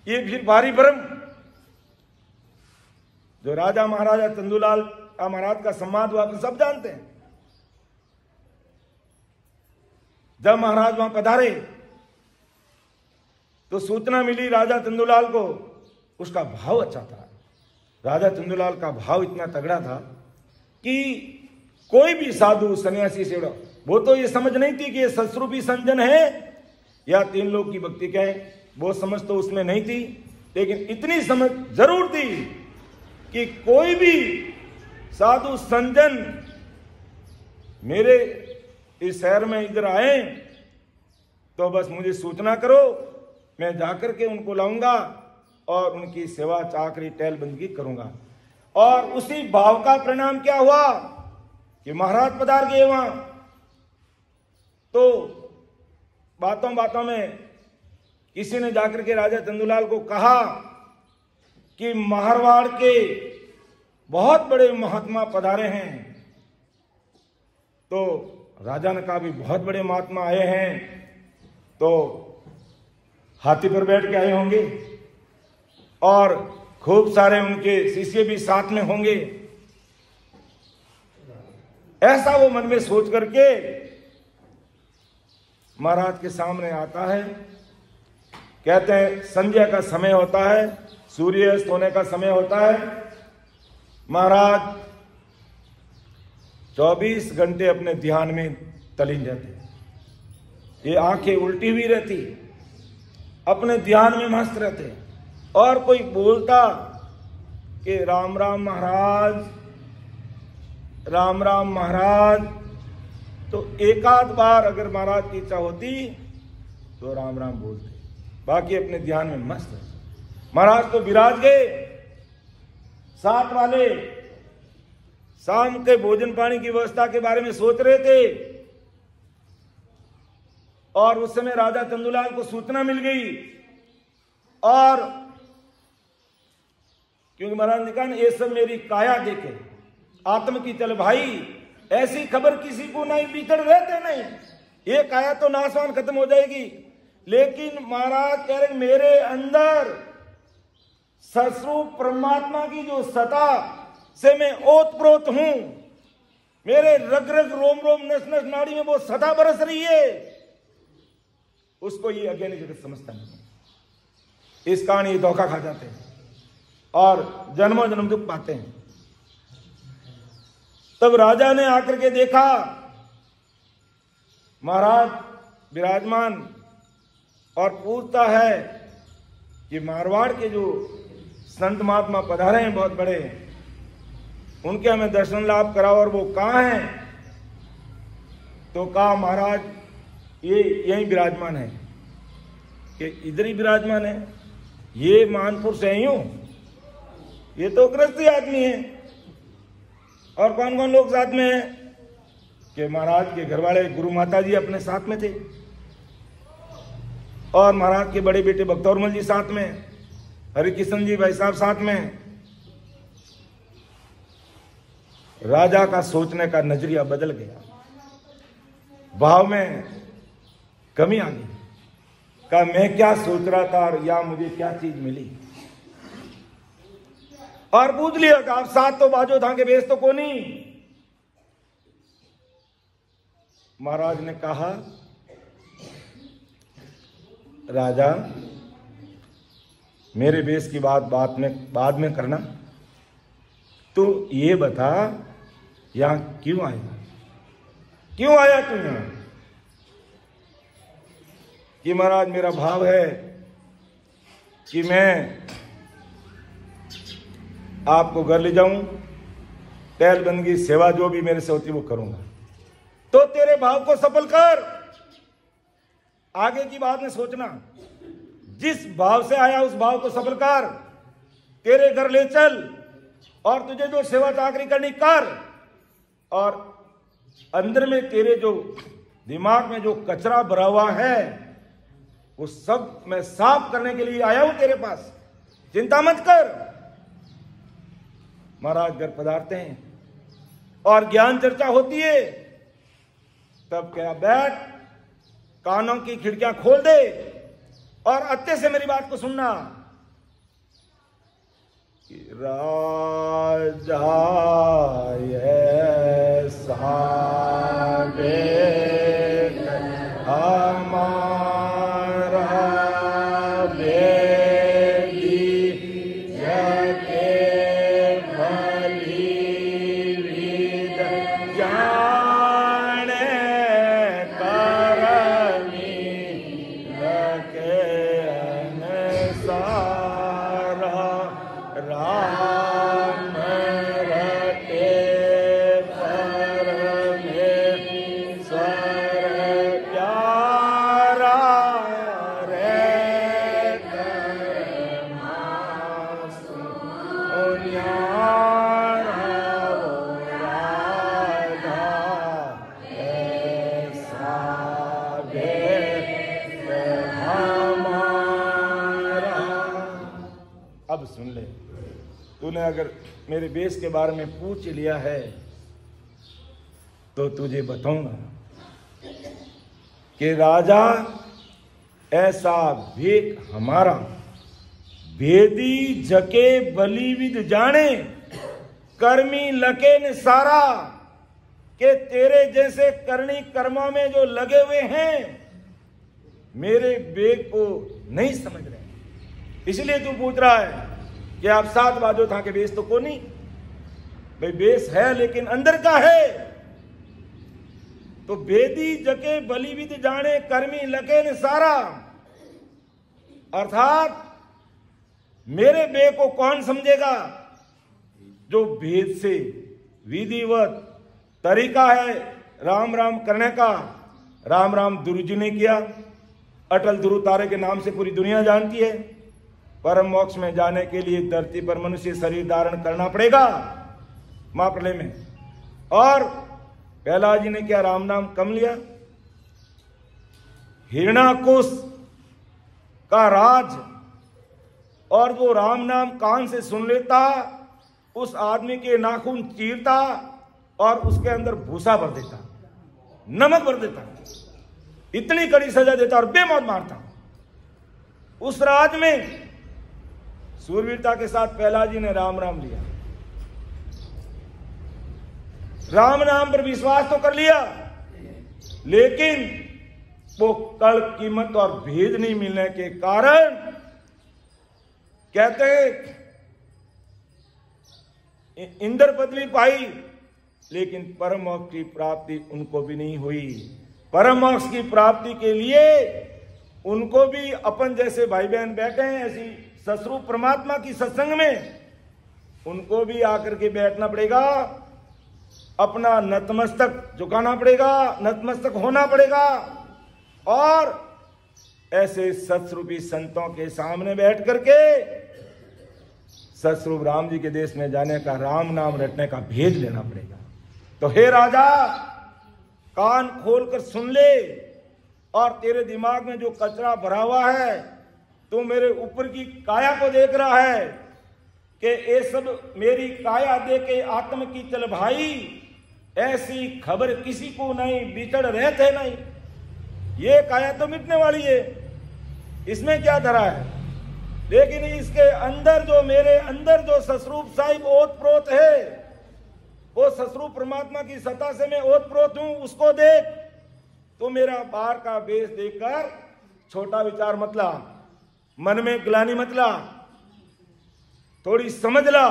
ये फिर भारी भरम। जो राजा महाराजा चंदूलाल महाराज का सम्मान हुआ अपन सब जानते हैं। जब महाराज वहां पधारे तो सूचना मिली राजा चंदूलाल को, उसका भाव अच्छा था। राजा चंदूलाल का भाव इतना तगड़ा था कि कोई भी साधु सन्यासी से, वो तो ये समझ नहीं थी कि ये सस्रूपी संजन है या 3 लोग की भक्ति का है, वो समझ तो उसमें नहीं थी, लेकिन इतनी समझ जरूर थी कि कोई भी साधु संजन मेरे इस शहर में इधर आए तो बस मुझे सूचना करो, मैं जाकर के उनको लाऊंगा और उनकी सेवा चाकरी टहल बंदगी करूंगा। और उसी भाव का परिणाम क्या हुआ कि महाराज पधार गए वहां। तो बातों बातों में किसी ने जाकर के राजा चंदूलाल को कहा कि मारवाड़ के बहुत बड़े महात्मा पधारे हैं। तो राजा ने कहा भी बहुत बड़े महात्मा आए हैं, तो हाथी पर बैठ के आए होंगे और खूब सारे उनके शिष्य भी साथ में होंगे। ऐसा वो मन में सोच करके महाराज के सामने आता है। कहते हैं संध्या का समय होता है, सूर्यास्त होने का समय होता है। महाराज 24 घंटे अपने ध्यान में तलीन रहते। ये आंखें उल्टी हुई रहती, अपने ध्यान में मस्त रहते। और कोई बोलता कि राम राम महाराज, राम राम महाराज, तो एक आध बार अगर महाराज की इच्छा होती तो राम राम बोलते, बाकी अपने ध्यान में मस्त रहते। महाराज तो विराज गए, साथ वाले शाम के भोजन पानी की व्यवस्था के बारे में सोच रहे थे। और उस समय राजा चंदूलाल को सूचना मिल गई, और क्योंकि महाराज ने कहा ये सब मेरी काया देखे आत्म की चल भाई, ऐसी खबर किसी को नहीं, भीतर रहते नहीं, ये काया तो नाशवान खत्म हो जाएगी। लेकिन महाराज कह रहे मेरे अंदर सस्वरूप परमात्मा की जो सता से मैं ओतप्रोत हूं, मेरे रग रग रोम रोम नस नस नाड़ी में वो सता बरस रही है, उसको ये अज्ञानी जगत समझता नहीं। इस कारण ये धोखा खा जाते हैं और जन्मों जन्म दुख पाते हैं। तब राजा ने आकर के देखा महाराज विराजमान, और पूछता है कि मारवाड़ के जो संत महात्मा पधारे हैं बहुत बड़े, उनके हमें दर्शन लाभ कराओ, और वो कहाँ हैं? तो कहा महाराज ये यहीं विराजमान है। कि इधर ही विराजमान है? ये मानपुर से ही हूं, ये तो गृहस्थी आदमी है। और कौन कौन लोग साथ में हैं? कि महाराज के घरवाले गुरु माता जी अपने साथ में थे, और महाराज के बड़े बेटे भक्तौरमल जी साथ में, हरिकिशन जी भाई साहब साथ में। राजा का सोचने का नजरिया बदल गया, भाव में कमी आ गई। कहा मैं क्या सोच रहा था और या मुझे क्या चीज मिली। और पूछ लिया कि आप साथ तो बाजो था के बेस तो को नहीं। महाराज ने कहा राजा मेरे बेस की बात बाद में करना, तो ये बता यहां क्यों आया, क्यों आया तू यहां? कि महाराज मेरा भाव है कि मैं आपको घर ले जाऊं, पहलबंदगी सेवा जो भी मेरे से होती वो करूंगा। तो तेरे भाव को सफल कर, आगे की बात में सोचना। जिस भाव से आया उस भाव को सफल कर, तेरे घर ले चल, और तुझे जो सेवा चाकरी करनी कर, और अंदर में तेरे जो दिमाग में जो कचरा भरा हुआ है वो सब मैं साफ करने के लिए आया हूं तेरे पास, चिंता मत कर। महाराज घर पधारते हैं और ज्ञान चर्चा होती है। तब क्या बैठ, कानों की खिड़कियां खोल दे और अच्छे से मेरी बात को सुनना। कि राजा ऐसा अब सुन ले, तूने अगर मेरे वेश के बारे में पूछ लिया है तो तुझे बताऊंगा कि राजा ऐसा भेद हमारा भेदी जके बलिविद जाने कर्मी लके न सारा, के तेरे जैसे करनी कर्मा में जो लगे हुए हैं मेरे वेग को नहीं समझ रहे, इसलिए तू पूछ रहा है कि आप 7 बाजो था कि बेस तो को नहीं। भाई बेस है लेकिन अंदर का है। तो वेदी जके बलिविद जाने कर्मी लके न सारा, अर्थात मेरे बे को कौन समझेगा? जो भेद से विधिवत तरीका है राम राम करने का, राम राम गुरु जी ने किया। अटल ध्रुव तारे के नाम से पूरी दुनिया जानती है। परम मोक्ष में जाने के लिए धरती पर मनुष्य शरीर धारण करना पड़ेगा महाप्रलय में। और प्रहलाद जी ने क्या राम नाम कम लिया? हिरण्याकुश का राज, और वो राम नाम कान से सुन लेता उस आदमी के नाखून चीरता और उसके अंदर भूसा भर देता, नमक भर देता, इतनी कड़ी सजा देता और बेमौत मारता। उस राज में सूरवीरता के साथ प्रहलाद जी ने राम राम लिया, राम नाम पर विश्वास तो कर लिया, लेकिन वो कल कीमत और भेद नहीं मिलने के कारण कहते इंद्र पदवी पाई लेकिन परम मोक्ष की प्राप्ति उनको भी नहीं हुई। परम मोक्ष की प्राप्ति के लिए उनको भी अपन जैसे भाई बहन बैठे हैं ऐसी सस्वरूप परमात्मा की सत्संग में उनको भी आकर के बैठना पड़ेगा, अपना नतमस्तक झुकाना पड़ेगा, नतमस्तक होना पड़ेगा और ऐसे सत्स्वरूपी संतों के सामने बैठ करके सत्स्वरूप राम जी के देश में जाने का, राम नाम रटने का भेद लेना पड़ेगा। तो हे राजा, कान खोलकर सुन ले, और तेरे दिमाग में जो कचरा भरा हुआ है, तू मेरे ऊपर की काया को देख रहा है कि ये सब मेरी काया दे के आत्म की चल भाई, ऐसी खबर किसी को नहीं, बिछड़ रहते नहीं, ये काया तो मिटने वाली है, इसमें क्या धरा है। लेकिन इसके अंदर जो मेरे अंदर जो सस्वरूप साहिब ओत प्रोत है, वो सस्वरूप परमात्मा की सत्ता से मैं ओत प्रोत हूं, उसको देख। तो मेरा बाहर का वेश देखकर छोटा विचार मत ला, मन में ग्लानि मत ला, थोड़ी समझ ला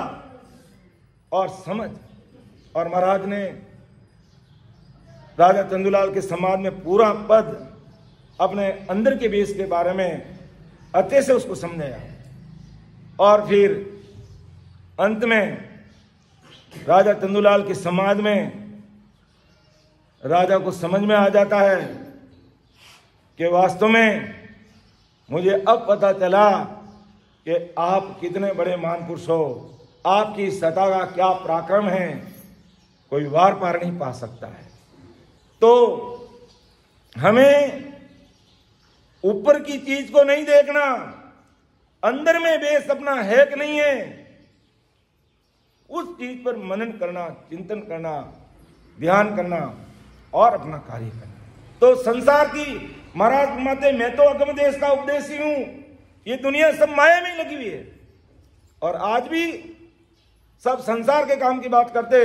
और समझ। और महाराज ने राजा चंदूलाल के समाज में पूरा पद अपने अंदर के वेश के बारे में अच्छे से उसको समझाया। और फिर अंत में राजा चंदूलाल के समाज में राजा को समझ में आ जाता है कि वास्तव में मुझे अब पता चला कि आप कितने बड़े महापुरुष हो, आपकी सत्ता का क्या पराक्रम है, कोई वार पार नहीं पा सकता है। तो हमें ऊपर की चीज को नहीं देखना, अंदर में बेस अपना है कि नहीं है, उस चीज पर मनन करना, चिंतन करना, ध्यान करना और अपना कार्य करना। तो संसार की महाराज माते मैं तो अगम देश का उपदेशी हूं, ये दुनिया सब माया में लगी हुई है। और आज भी सब संसार के काम की बात करते,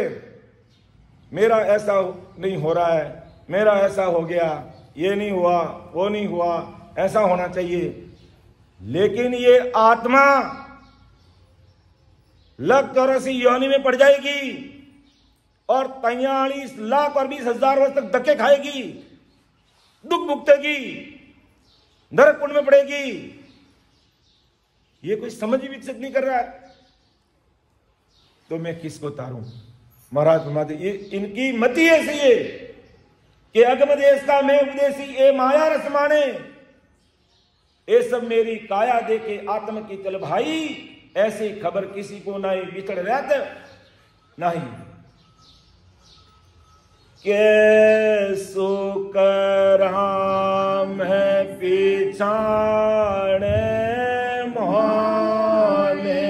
मेरा ऐसा नहीं हो रहा है, मेरा ऐसा हो गया, ये नहीं हुआ, वो नहीं हुआ, ऐसा होना चाहिए। लेकिन ये आत्मा 184 योनि में पड़ जाएगी और 43,20,000 वर्ष तक धक्के खाएगी, दुख भुगतेगी, नरक कुंड में पड़ेगी। ये कोई समझ ही विकसित नहीं कर रहा है, तो मैं किसको तारूं? महाराज ये इनकी मति ऐसी है कि अगम देश का मैं उपदेशी ए माया रस माने, ये सब मेरी काया दे के आत्म की चल भाई, ऐसी खबर किसी को नहीं, बिछड़ रहते नहीं। कैसो कराम है पिछाड़े मोहने,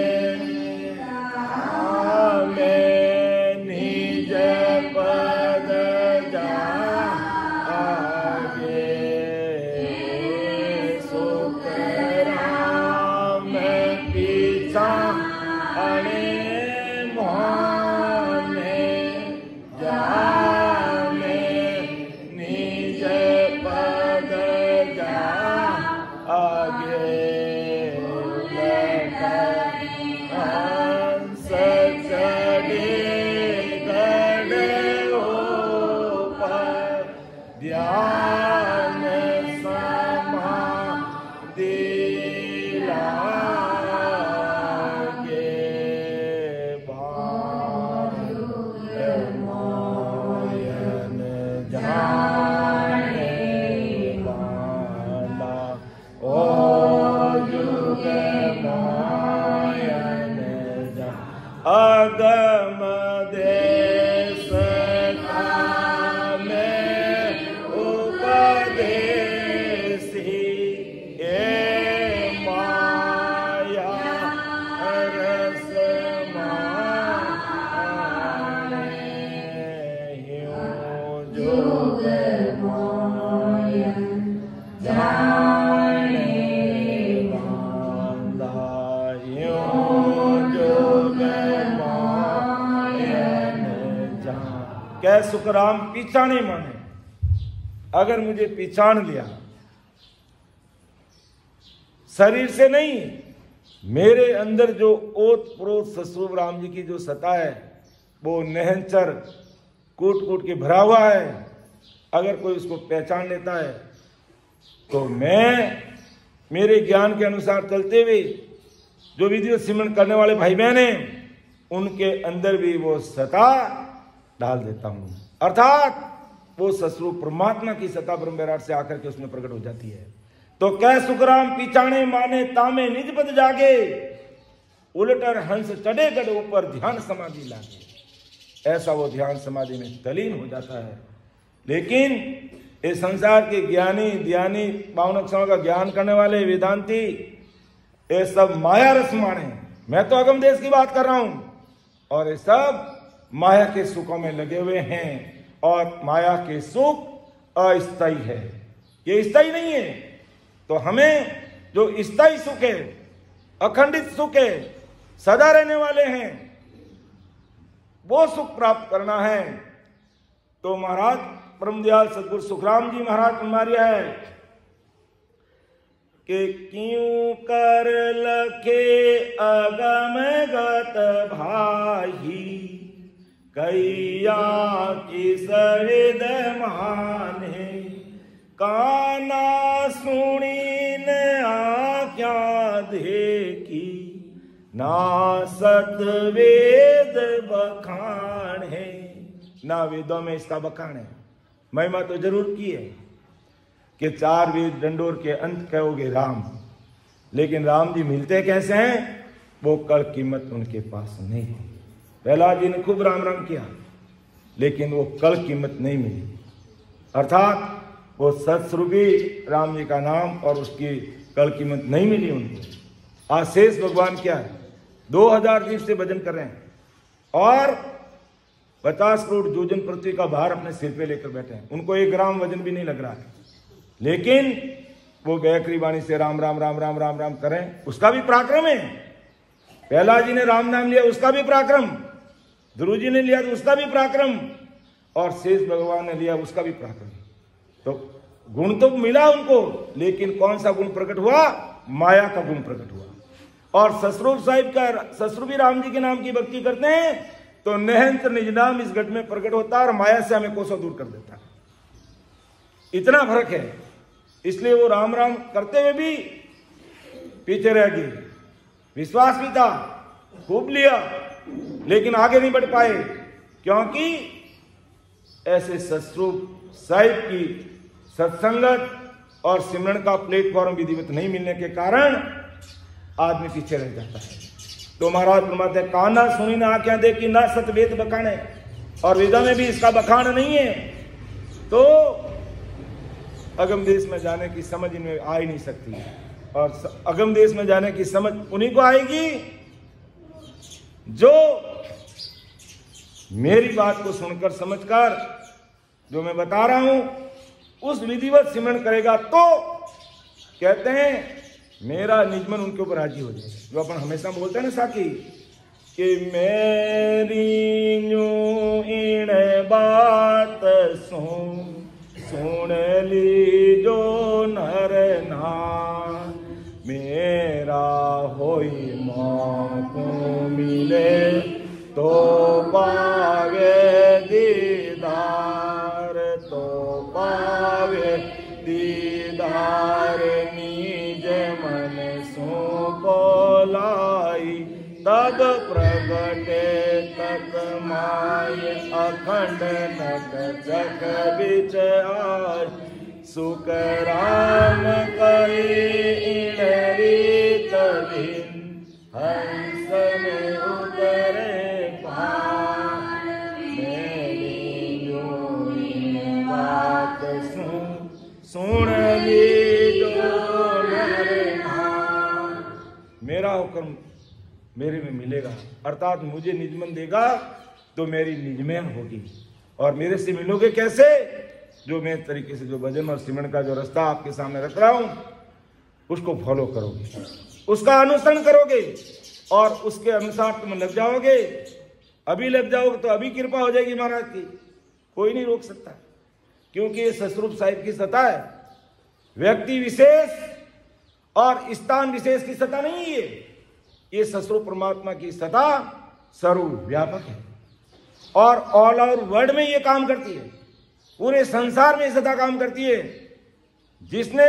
अगम देश में उपदेसी ए माया रस माने जोग मोयन जाने बांधा जोग मोयन जान। कै सुखराम पीछाने माने, अगर मुझे पहचान लिया, शरीर से नहीं, मेरे अंदर जो ओत प्रोत ससुर राम जी की जो सता है वो नहनचर कूट कूट के भरा हुआ है। अगर कोई उसको पहचान लेता है तो मैं मेरे ज्ञान के अनुसार चलते हुए जो विधि सिमरन करने वाले भाई बहन हैं उनके अंदर भी वो सता डाल देता हूं, अर्थात वो ससुर परमात्मा की सता ब्रह्म विराट से आकर के उसमें प्रकट हो जाती है। तो कै सुखराम पिछाने माने तामे निज पद जागे, उलटर हंस चढ़े गढ़ ऊपर ध्यान समाधि लागे। ऐसा वो ध्यान समाधि में तलीन हो जाता है। लेकिन इस संसार के ज्ञानी ध्यानी बावन अक्षरों का ज्ञान करने वाले वेदांती ये सब माया रस माने। मैं तो अगम देश की बात कर रहा हूं और ये सब माया के सुखों में लगे हुए हैं और माया के सुख अस्थायी है, ये स्थायी नहीं है। तो हमें जो स्थायी सुख है, अखंडित सुख है, सदा रहने वाले हैं, वो सुख प्राप्त करना है। तो महाराज परमदयाल सदगुरु सुखराम जी महाराज फरमाया है कि क्यों कर लखे अगम गत भाई, कैया की सरिद माने, काना सुनी न आख्या देखी, ना सतवेद बखान है। ना वेदों में इसका बखान है, महिमा तो जरूर की है कि चार वेद डंडोर के अंत कहोगे राम, लेकिन राम जी मिलते कैसे हैं? वो कल कीमत उनके पास नहीं है। प्रहलाद जी ने खूब राम राम किया लेकिन वो कल कीमत नहीं मिली, अर्थात वो सत्स्वरूपी राम जी का नाम और उसकी कल कीमत नहीं मिली उनको। आज शेष भगवान क्या है, 2000 दीप से भजन कर रहे हैं और 50 करोड़ योजन पृथ्वी का भार अपने सिर पे लेकर बैठे हैं, उनको 1 ग्राम वजन भी नहीं लग रहा है, लेकिन वो बैकरी वाणी से राम राम राम राम राम राम करें, उसका भी पराक्रम है। प्रहलाद जी ने राम नाम लिया, उसका भी पराक्रम, ध्रुव जी ने लिया तो उसका भी पराक्रम, और शेष भगवान ने लिया उसका भी पराक्रम। तो गुण तो मिला उनको, लेकिन कौन सा गुण प्रकट हुआ? माया का गुण प्रकट हुआ। और ससुर साहिब का ससुर भी राम जी के नाम की भक्ति करते हैं तो नहंत निज नाम इस घट में प्रकट होता है और माया से हमें कोसों दूर कर देता है। इतना फर्क है, इसलिए वो राम राम करते हुए भी पीछे रह गए। विश्वास भी था, खूब लिया, लेकिन आगे नहीं बढ़ पाए, क्योंकि ऐसे ससुर साहिब की सत्संगत और सिमरन का प्लेटफॉर्म विधिवत नहीं मिलने के कारण आदमी पीछे रह जाता है। तो महाराज फरमाते हैं, काना सुनी ना आंखें देखी, ना सतवेद बखाने, और वेदा में भी इसका बखान नहीं है। तो अगम देश में जाने की समझ इनमें आ ही नहीं सकती, और अगम देश में जाने की समझ उन्हीं को आएगी जो मेरी बात को सुनकर समझकर जो मैं बता रहा हूं उस विधिवत सिमरन करेगा। तो कहते हैं मेरा निजमन उनके ऊपर राजी हो जाएगा, जो अपन हमेशा बोलते हैं ना साकी कि मेरी यूं इन बात सुन ली जो नर ना, मेरा होई मौको मिले तो पावे दीदार, तो पावे दीदार निज मन सो बोलाई, तब प्रगटे तक माय अखंड नट जग बिच आय, सुख राम कई इन रीत दिन हंस में उतरे होकर मेरे में मिलेगा, अर्थात मुझे निजमन देगा तो मेरी निजमन होगी। और मेरे से मिलोगे कैसे? जो मैं तरीके से जो भजन और सिमरन का जो रास्ता आपके सामने रख रहा हूं उसको फॉलो करोगे, उसका अनुसरण करोगे और उसके अनुसार तुम लग जाओगे। अभी लग जाओगे तो अभी कृपा हो जाएगी महाराज की, कोई नहीं रोक सकता, क्योंकि ये ससरूप साहिब की सत्ता है। व्यक्ति विशेष और स्थान विशेष की सत्ता नहीं है, ये ससरूप परमात्मा की सत्ता सर्वव्यापक है और ऑल ओवर वर्ल्ड में ये काम करती है, पूरे संसार में सत्ता काम करती है। जिसने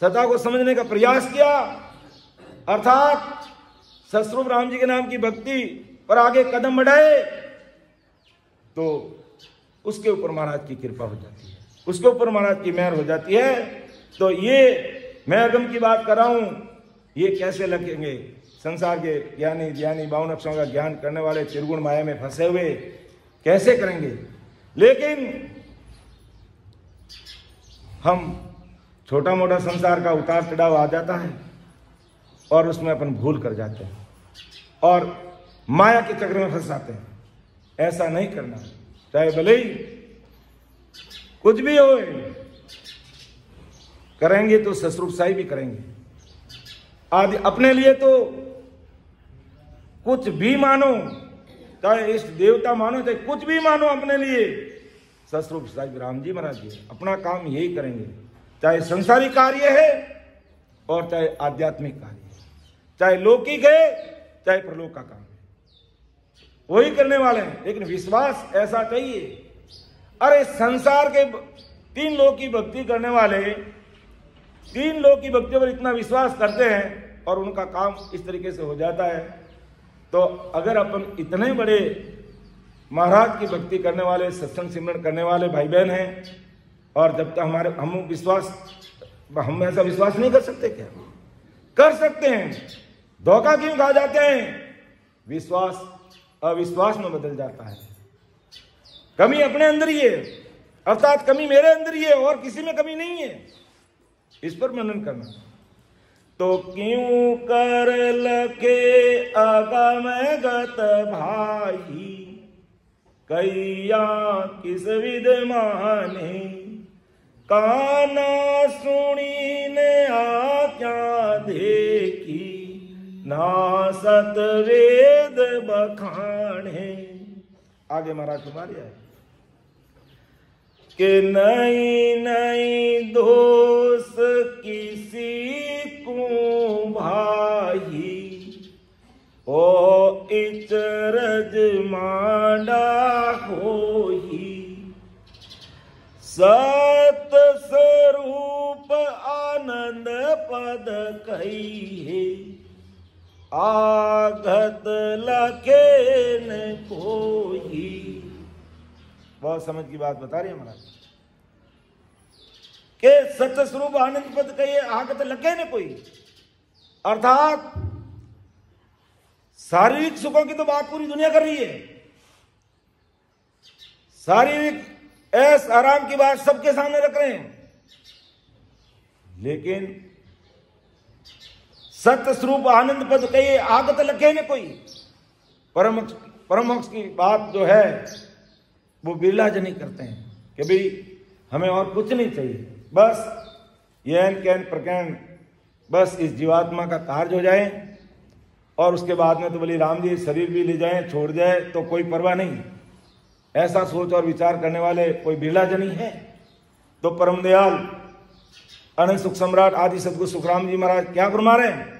सत्ता को समझने का प्रयास किया, अर्थात ससरूप राम जी के नाम की भक्ति पर आगे कदम बढ़ाए, तो उसके ऊपर महाराज की कृपा हो जाती है, उसके ऊपर महाराज की मेहर हो जाती है। तो ये मैं अगम की बात कर रहा हूं, ये कैसे लगेंगे? संसार के ज्ञानी ज्ञानी 52 अक्षरों का ज्ञान करने वाले त्रिगुण माया में फंसे हुए कैसे करेंगे? लेकिन हम छोटा मोटा संसार का उतार चढ़ाव आ जाता है और उसमें अपन भूल कर जाते हैं और माया के चक्र में फंस जाते हैं। ऐसा नहीं करना, चाहे भले ही कुछ भी हो, करेंगे तो ससरूप साहिब भी करेंगे। आदि अपने लिए तो कुछ भी मानो, चाहे इष्ट देवता मानो, चाहे कुछ भी मानो, अपने लिए ससरूप साहिब राम जी महाराज जी अपना काम यही करेंगे, चाहे संसारिक कार्य है और चाहे आध्यात्मिक कार्य है, चाहे लौकिक है चाहे प्रलोक का काम है, वही करने वाले हैं। लेकिन विश्वास ऐसा चाहिए। अरे संसार के 3 लोक की भक्ति करने वाले 3 लोक की भक्ति पर इतना विश्वास करते हैं और उनका काम इस तरीके से हो जाता है, तो अगर अपन इतने बड़े महाराज की भक्ति करने वाले, सत्संग सिमरन करने वाले भाई बहन हैं, और जब तक हम ऐसा विश्वास नहीं कर सकते क्या? कर सकते हैं। धोखा क्यों खा जाते हैं? विश्वास अविश्वास में बदल जाता है। कमी अपने अंदर ही है, अर्थात कमी मेरे अंदर ही है और किसी में कमी नहीं है। इस पर मनन करना। तो क्यों कर लखे अगम गत भाई, कैया किस विध माने, काना सुनी ने आज्ञा देखी, ना सत वेद बखाने। आगे महाराज तुम्हारी है कि नहीं नहीं दोष किसी को भाई, ओ इचरज मांडा होई, सत स्वरूप आनंद पद कही, आगत लखे न कोई। बहुत समझ की बात बता रही है महाराज के सत्य स्वरूप आनंद पद कहिए, आगत लखे न कोई, अर्थात शारीरिक सुखों की तो बात पूरी दुनिया कर रही है, शारीरिक ऐस आराम की बात सबके सामने रख रहे हैं, लेकिन सत्य स्वरूप आनंद पद कहिए, आगत लखे न कोई। परमहंस की बात जो है वो बिरला जन ही करते हैं कि भाई हमें और कुछ नहीं चाहिए, बस यैन कैन प्रकैन बस इस जीवात्मा का कार्य हो जाए और उसके बाद में तो बोली राम जी शरीर भी ले जाएं, छोड़ जाए तो कोई परवाह नहीं। ऐसा सोच और विचार करने वाले कोई बिरला जन ही है। तो परम दयाल अनंत सुख सम्राट आदि सदगुरु सुखराम जी महाराज क्या फरमा रहे हैं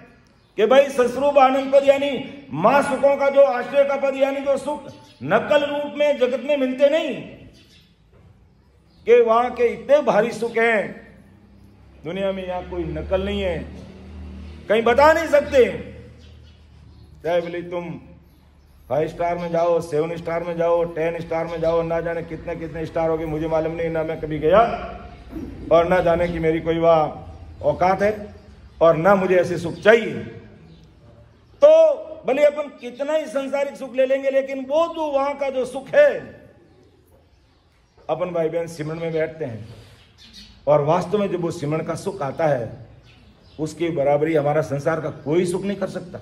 कि भाई सस्वरूप आनंद पद यानी मां सुखों का जो आश्रय का पद, यानी जो सुख नकल रूप में जगत में मिलते नहीं, कि वहां के इतने भारी सुख हैं दुनिया में, यहां कोई नकल नहीं है, कहीं बता नहीं सकते। चाहे बोले तुम 5 स्टार में जाओ, 7 स्टार में जाओ, 10 स्टार में जाओ, ना जाने कितने कितने स्टार हो गए, मुझे मालूम नहीं, ना मैं कभी गया और ना जाने की मेरी कोई वहां औकात है और ना मुझे ऐसे सुख चाहिए। तो भले अपन कितना ही संसारिक सुख ले लेंगे, लेकिन वो जो वहां का जो सुख है, अपन भाई बहन सिमरन में बैठते हैं और वास्तव में जब वो सिमरन का सुख आता है उसकी बराबरी हमारा संसार का कोई सुख नहीं कर सकता।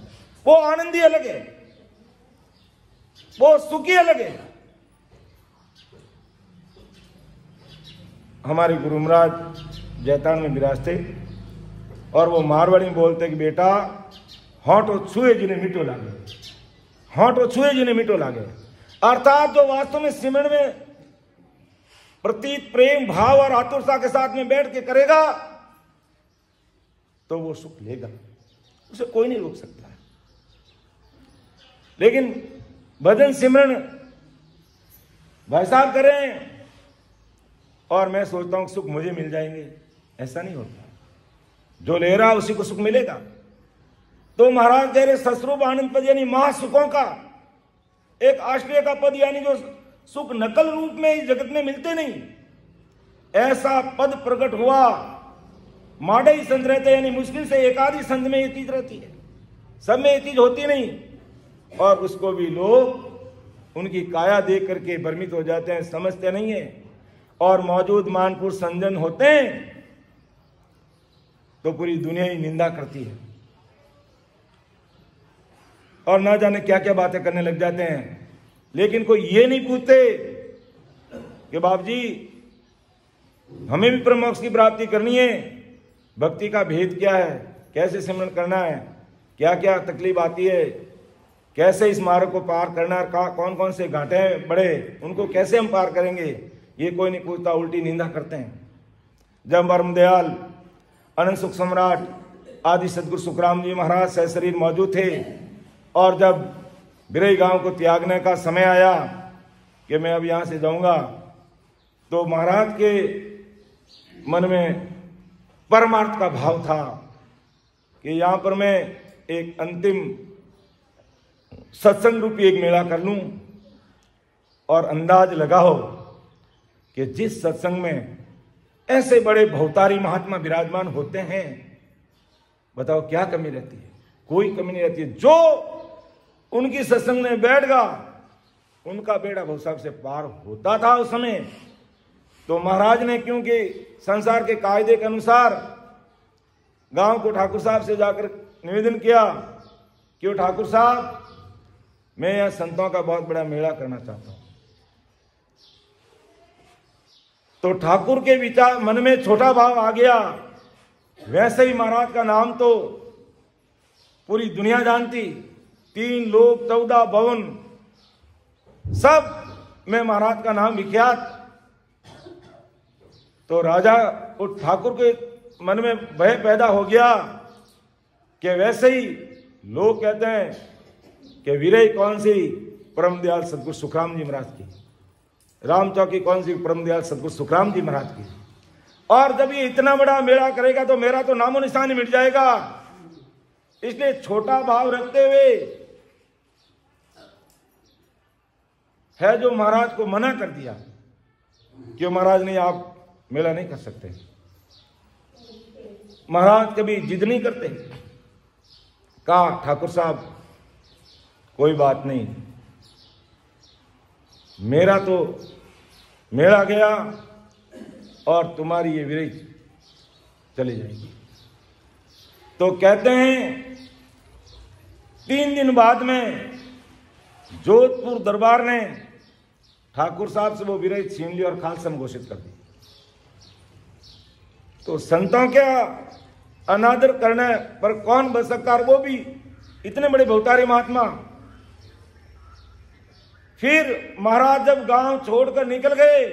वो आनंद ही अलग है, वो सुख ही अलग है। हमारे गुरु महाराज जैतान में विराजते और वो मारवाड़ी में बोलते कि बेटा होंठो छुए जिन्हें मिटो लागे, होंठो छुए जिन्हें मिटो लागे। अर्थात जो वास्तव में सिमरन में प्रतीत प्रेम भाव और आतुरता के साथ में बैठ के करेगा तो वो सुख लेगा, उसे कोई नहीं रोक सकता है। लेकिन भजन सिमरन भाई साहब करें और मैं सोचता हूं सुख मुझे मिल जाएंगे, ऐसा नहीं होता। जो ले रहा उसी को सुख मिलेगा। तो महाराज कह रहे सस्वरूप आनंद पद यानी महासुखों का एक आश्रय का पद, यानी जो सुख नकल रूप में इस जगत में मिलते नहीं, ऐसा पद प्रकट हुआ। माड़े ही संत रहते यानी मुश्किल से एक आधी संत में ये चीज रहती है, सब में ये चीज होती नहीं। और उसको भी लोग उनकी काया देख करके भ्रमित हो जाते हैं, समझते नहीं है। और मौजूद मानपुर संजन होते हैं तो पूरी दुनिया ही निंदा करती है और ना जाने क्या क्या बातें करने लग जाते हैं। लेकिन कोई ये नहीं पूछते कि बाप जी हमें भी परम मोक्ष की प्राप्ति करनी है, भक्ति का भेद क्या है, कैसे सिमरन करना है, क्या क्या तकलीफ आती है, कैसे इस मार्ग को पार करना, कौन कौन से घाटे हैं बड़े, उनको कैसे हम पार करेंगे, ये कोई नहीं पूछता, उल्टी निंदा करते हैं। जब परमदयाल अनंत सुख सम्राट आदि सदगुरु सुखराम जी महाराज सह शरीर मौजूद थे और जब बिरई गांव को त्यागने का समय आया कि मैं अब यहां से जाऊंगा, तो महाराज के मन में परमार्थ का भाव था कि यहां पर मैं एक अंतिम सत्संग रूपी एक मेला कर लूं और अंदाज लगाओ कि जिस सत्संग में ऐसे बड़े भवतारी महात्मा विराजमान होते हैं, बताओ क्या कमी रहती है? कोई कमी नहीं रहती है। जो उनकी सत्संग में बैठ गया उनका बेड़ा भवसागर से पार होता था उस समय। तो महाराज ने क्योंकि संसार के कायदे के अनुसार गांव को ठाकुर साहब से जाकर निवेदन किया कि ठाकुर साहब मैं यह संतों का बहुत बड़ा मेला करना चाहता हूं। तो ठाकुर के विचार मन में छोटा भाव आ गया। वैसे ही महाराज का नाम तो पूरी दुनिया जानती, 3 लोक 14 भवन सब में महाराज का नाम विख्यात। तो राजा उस ठाकुर के मन में भय पैदा हो गया कि वैसे ही लोग कहते हैं कि विरई कौन सी परमदयाल सदगुरु सुखराम जी महाराज की, राम चौकी कौन सी परमदयाल सदगुरु सुखराम जी महाराज की। और जब ये इतना बड़ा मेला करेगा तो मेरा तो नामो निशान ही मिट जाएगा। इसलिए छोटा भाव रखते हुए है जो महाराज को मना कर दिया कि महाराज नहीं, आप मेला नहीं कर सकते। महाराज कभी जिद नहीं करते। कहा ठाकुर साहब कोई बात नहीं, मेरा तो मेला गया और तुम्हारी ये विरई चली जाएगी। तो कहते हैं 3 दिन बाद में जोधपुर दरबार ने ठाकुर साहब से वो विरई छीन ली और खालसा में घोषित कर दी। तो संतों का अनादर करने पर कौन बच सकता, और वो भी इतने बड़े भवतारी महात्मा। फिर महाराज जब गांव छोड़कर निकल गए,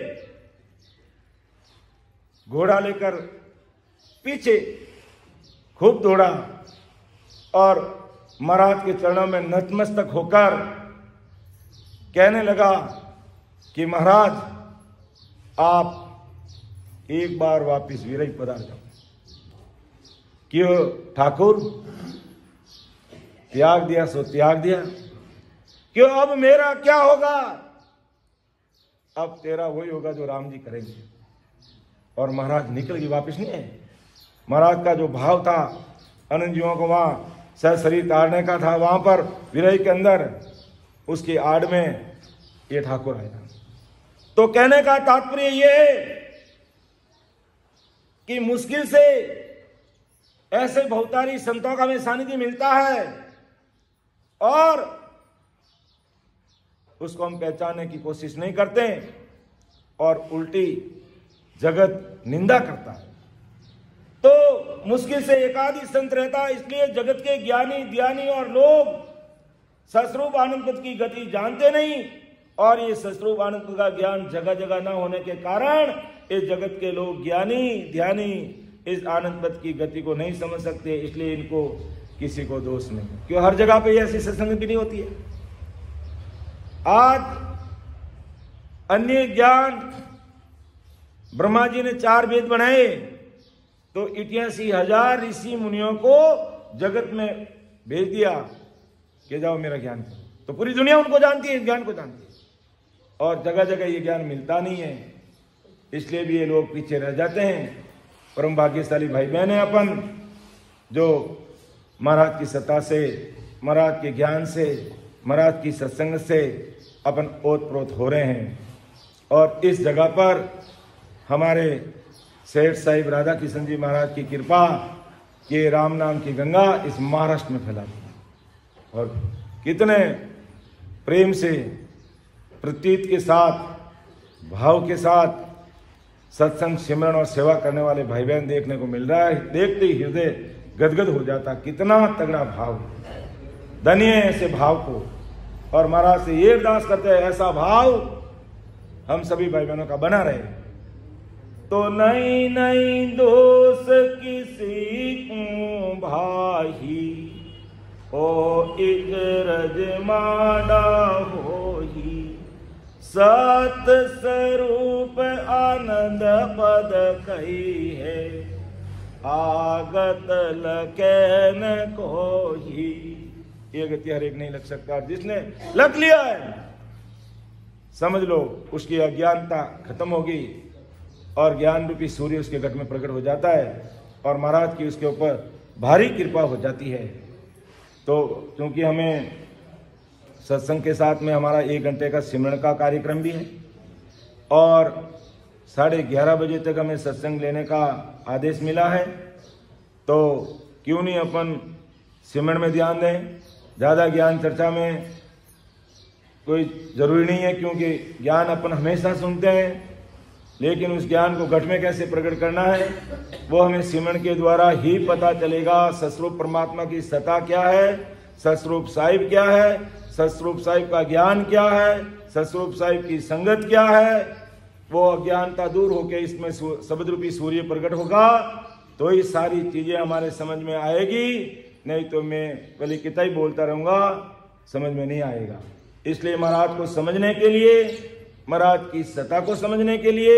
घोड़ा लेकर पीछे खूब दौड़ा और महाराज के चरणों में नतमस्तक होकर कहने लगा कि महाराज आप एक बार वापिस विरई पधार जाओ। क्यों ठाकुर, त्याग दिया सो त्याग दिया, क्यों अब मेरा क्या होगा? अब तेरा वही होगा जो राम जी करेंगे। और महाराज निकल गए, वापिस नहीं आए। महाराज का जो भाव था अनंत जीवों को वहां सह शरीर तारने का था, वहां पर विरई के अंदर उसकी आड़ में ये ठाकुर आया। तो कहने का तात्पर्य ये है कि मुश्किल से ऐसे बहुतारी संतों का हमें सानिध्य मिलता है और उसको हम पहचानने की कोशिश नहीं करते और उल्टी जगत निंदा करता है। तो मुश्किल से एक आध ही संत रहता है, इसलिए जगत के ज्ञानी ध्यानी और लोग सस्वरूप आनंद पद की गति जानते नहीं और ये सस्वरूप आनंद पद का ज्ञान जगह जगह न होने के कारण इस जगत के लोग ज्ञानी ध्यानी इस आनंद पद की गति को नहीं समझ सकते, इसलिए इनको किसी को दोष नहीं। क्यों हर जगह पे ऐसी सत्संग भी नहीं होती है। आज अन्य ज्ञान ब्रह्मा जी ने 4 वेद बनाए तो 88,000 ऋषि मुनियों को जगत में भेज दिया कि जाओ मेरा ज्ञान करो, तो पूरी दुनिया उनको जानती है, ज्ञान को जानती है और जगह जगह ये ज्ञान मिलता नहीं है, इसलिए भी ये लोग पीछे रह जाते हैं। परम भाग्यशाली भाई बहन है अपन जो महाराज की सत्ता से, महाराज के ज्ञान से, महाराज की सत्संग से अपन ओतप्रोत हो रहे हैं और इस जगह पर हमारे सेठ साहिब राधा किशन जी महाराज की कृपा कि राम नाम की गंगा इस महाराष्ट्र में फैला दी और कितने प्रेम से प्रतीत के साथ भाव के साथ सत्संग सिमरन और सेवा करने वाले भाई बहन देखने को मिल रहा है। देखते ही हृदय गदगद हो जाता, कितना तगड़ा भाव। धन्य है ऐसे भाव को और महाराज से ये अरदास करते हैं ऐसा भाव हम सभी भाई बहनों का बना रहे। तो नहीं नहीं दोष किसी को भाई ओ इगरज माडा होही सत स्वरूप आनंद पद कही है आगत लकैन को ही। ये गति हर एक नहीं लग सकता, जिसने लग लिया है समझ लो उसकी अज्ञानता खत्म होगी और ज्ञान रूपी सूर्य उसके घट में प्रकट हो जाता है और महाराज की उसके ऊपर भारी कृपा हो जाती है। तो क्योंकि हमें सत्संग के साथ में हमारा 1 घंटे का सिमरन का कार्यक्रम भी है और 11:30 बजे तक हमें सत्संग लेने का आदेश मिला है, तो क्यों नहीं अपन सिमरन में ध्यान दें। ज़्यादा ज्ञान चर्चा में कोई ज़रूरी नहीं है क्योंकि ज्ञान अपन हमेशा सुनते हैं, लेकिन उस ज्ञान को घट में कैसे प्रकट करना है वो हमें सिमरन के द्वारा ही पता चलेगा। सस्वरूप परमात्मा की सत्ता क्या है, सस्वरूप साहिब क्या है, सस्वरूप साहिब का ज्ञान क्या है, सस्वरूप साहिब की संगत क्या है, वो अज्ञानता दूर होकर इसमें शब्द रूपी सूर्य प्रकट होगा तो ये सारी चीजें हमारे समझ में आएगी, नहीं तो मैं भले कितना ही बोलता रहूंगा समझ में नहीं आएगा। इसलिए महाराज को समझने के लिए, महाराज की सत्ता को समझने के लिए,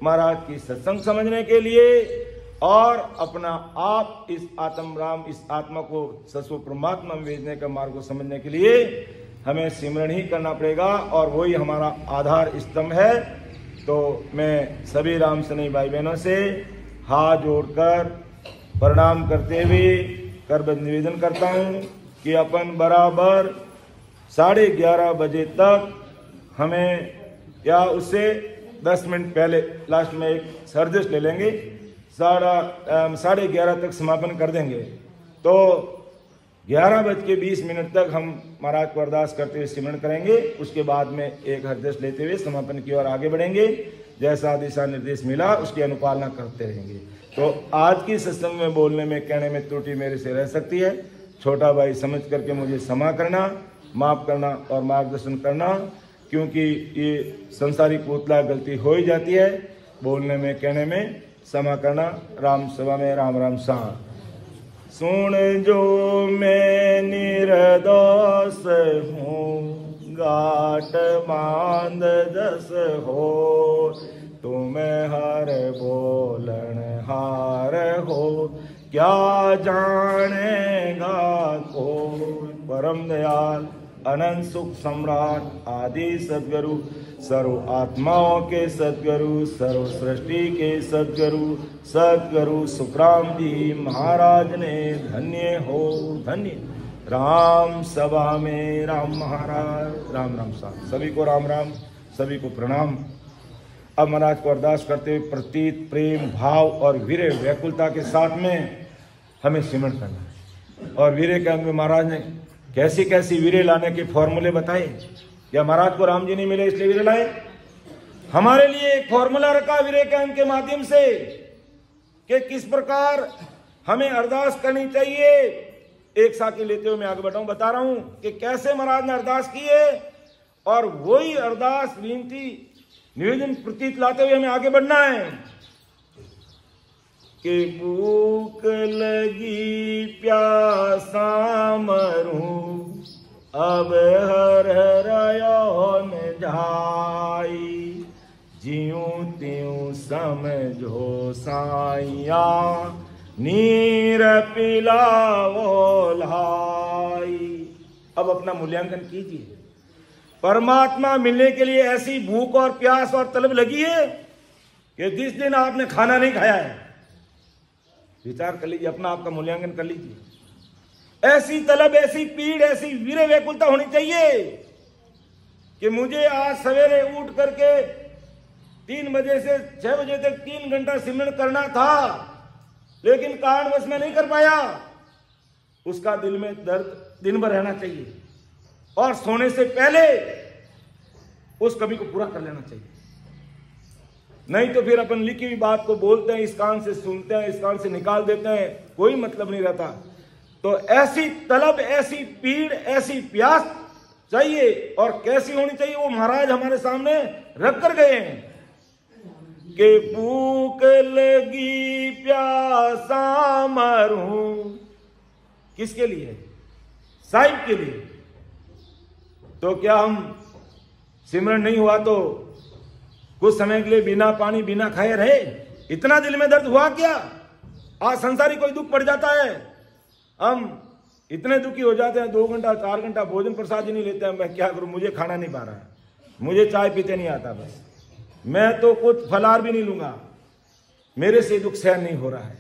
महाराज की सत्संग समझने के लिए और अपना आप इस आत्म राम इस आत्मा को सस्व परमात्मा में भेजने का मार्ग को समझने के लिए हमें सिमरन ही करना पड़ेगा और वही हमारा आधार स्तंभ है। तो मैं सभी राम सनई भाई बहनों से हाथ जोड़कर प्रणाम करते हुए कर निवेदन करता हूँ कि अपन बराबर 11:30 बजे तक हमें या उससे 10 मिनट पहले लास्ट में एक सर्जिश ले लेंगे, 11:30 तक समापन कर देंगे। तो 11:20 तक हम महाराज को अरदास करते हुए सिमरन करेंगे, उसके बाद में एक हरदश लेते हुए समापन की ओर आगे बढ़ेंगे। जैसा दिशा निर्देश मिला उसकी अनुपालना करते रहेंगे। तो आज की सत्संग में बोलने में कहने में त्रुटि मेरे से रह सकती है, छोटा भाई समझ करके मुझे क्षमा करना, माफ करना और मार्गदर्शन करना, क्योंकि ये संसारिक पुतला गलती हो ही जाती है, बोलने में कहने में क्षमा करना। राम सभा में राम राम सा। सुन जो मैं निर्दोष हूँ गाट मांद जस हो, तुम हर बोलन हार हो, क्या जानेगा को। परम दयाल अनंत सुख सम्राट आदि सद्गुरु, सर्व आत्माओं के सद्गुरु, सर्व सृष्टि के सद्गुरु, सद्गुरु सुखराम जी महाराज ने धन्य हो धन्य। राम सभा में राम महाराज राम राम साहब। सभी को राम राम, सभी को प्रणाम। अब महाराज को अरदास करते हुए प्रतीत प्रेम भाव और वीर व्याकुलता के साथ में हमें सिमरण करना है। और वीरे कैंप में महाराज ने कैसी कैसी वीरे लाने के फॉर्मूले बताए। क्या महाराज को राम जी नहीं मिले इसलिए वीरे लाए? हमारे लिए एक फॉर्मूला रखा वीरे कैंप के माध्यम से कि किस प्रकार हमें अरदास करनी चाहिए। एक साथी लेते हुए मैं आगे बढ़ाऊं, बता रहा हूं कि कैसे महाराज ने अरदास की है, और वही अरदास विनती निवेदन प्रतीत लाते हुए हमें आगे बढ़ना है कि भूख लगी प्यासा मरूं, अब हर रयो न जाई, जियूं त्यों समझो साइया, नीर पिलावो लाई। अब अपना मूल्यांकन कीजिए। परमात्मा मिलने के लिए ऐसी भूख और प्यास और तलब लगी है कि जिस दिन आपने खाना नहीं खाया है, विचार कर लीजिए, अपना आपका मूल्यांकन कर लीजिए। ऐसी तलब, ऐसी पीड़, ऐसी वीर व्याकुलता होनी चाहिए कि मुझे आज सवेरे उठ करके 3 बजे से 6 बजे तक 3 घंटा सिमरण करना था, लेकिन कारणवश मैं नहीं कर पाया। उसका दिल में दर्द दिन भर रहना चाहिए और सोने से पहले उस कमी को पूरा कर लेना चाहिए। नहीं तो फिर अपन लिखी हुई बात को बोलते हैं, इस कान से सुनते हैं, इस कान से निकाल देते हैं, कोई मतलब नहीं रहता। तो ऐसी तलब, ऐसी पीड़, ऐसी प्यास चाहिए। और कैसी होनी चाहिए वो महाराज हमारे सामने रख कर गए हैं कि भूख लगी प्यासा मरूं। किसके लिए? साहिब के लिए। तो क्या हम सिमरण नहीं हुआ तो कुछ समय के लिए बिना पानी बिना खाए रहे? इतना दिल में दर्द हुआ क्या? आज संसारी कोई दुख पड़ जाता है, हम इतने दुखी हो जाते हैं, 2 घंटा 4 घंटा भोजन प्रसाद ही नहीं लेते हैं। मैं क्या करूं, मुझे खाना नहीं पा रहा है, मुझे चाय पीते नहीं आता, बस मैं तो कुछ फलाहार भी नहीं लूंगा, मेरे से दुख सहन नहीं हो रहा है।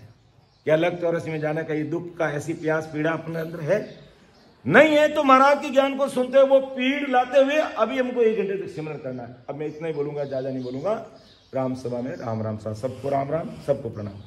क्या लग चौरस में जाने का ये दुख का ऐसी प्यास पीड़ा अपने अंदर है? नहीं है तो महाराज के ज्ञान को सुनते हुए वो पीड़ लाते हुए अभी हमको 1 घंटे तक सिमरण करना है। अब मैं इतना ही बोलूंगा, ज्यादा नहीं बोलूंगा। राम सभा में राम राम सा, सबको राम राम, सबको प्रणाम।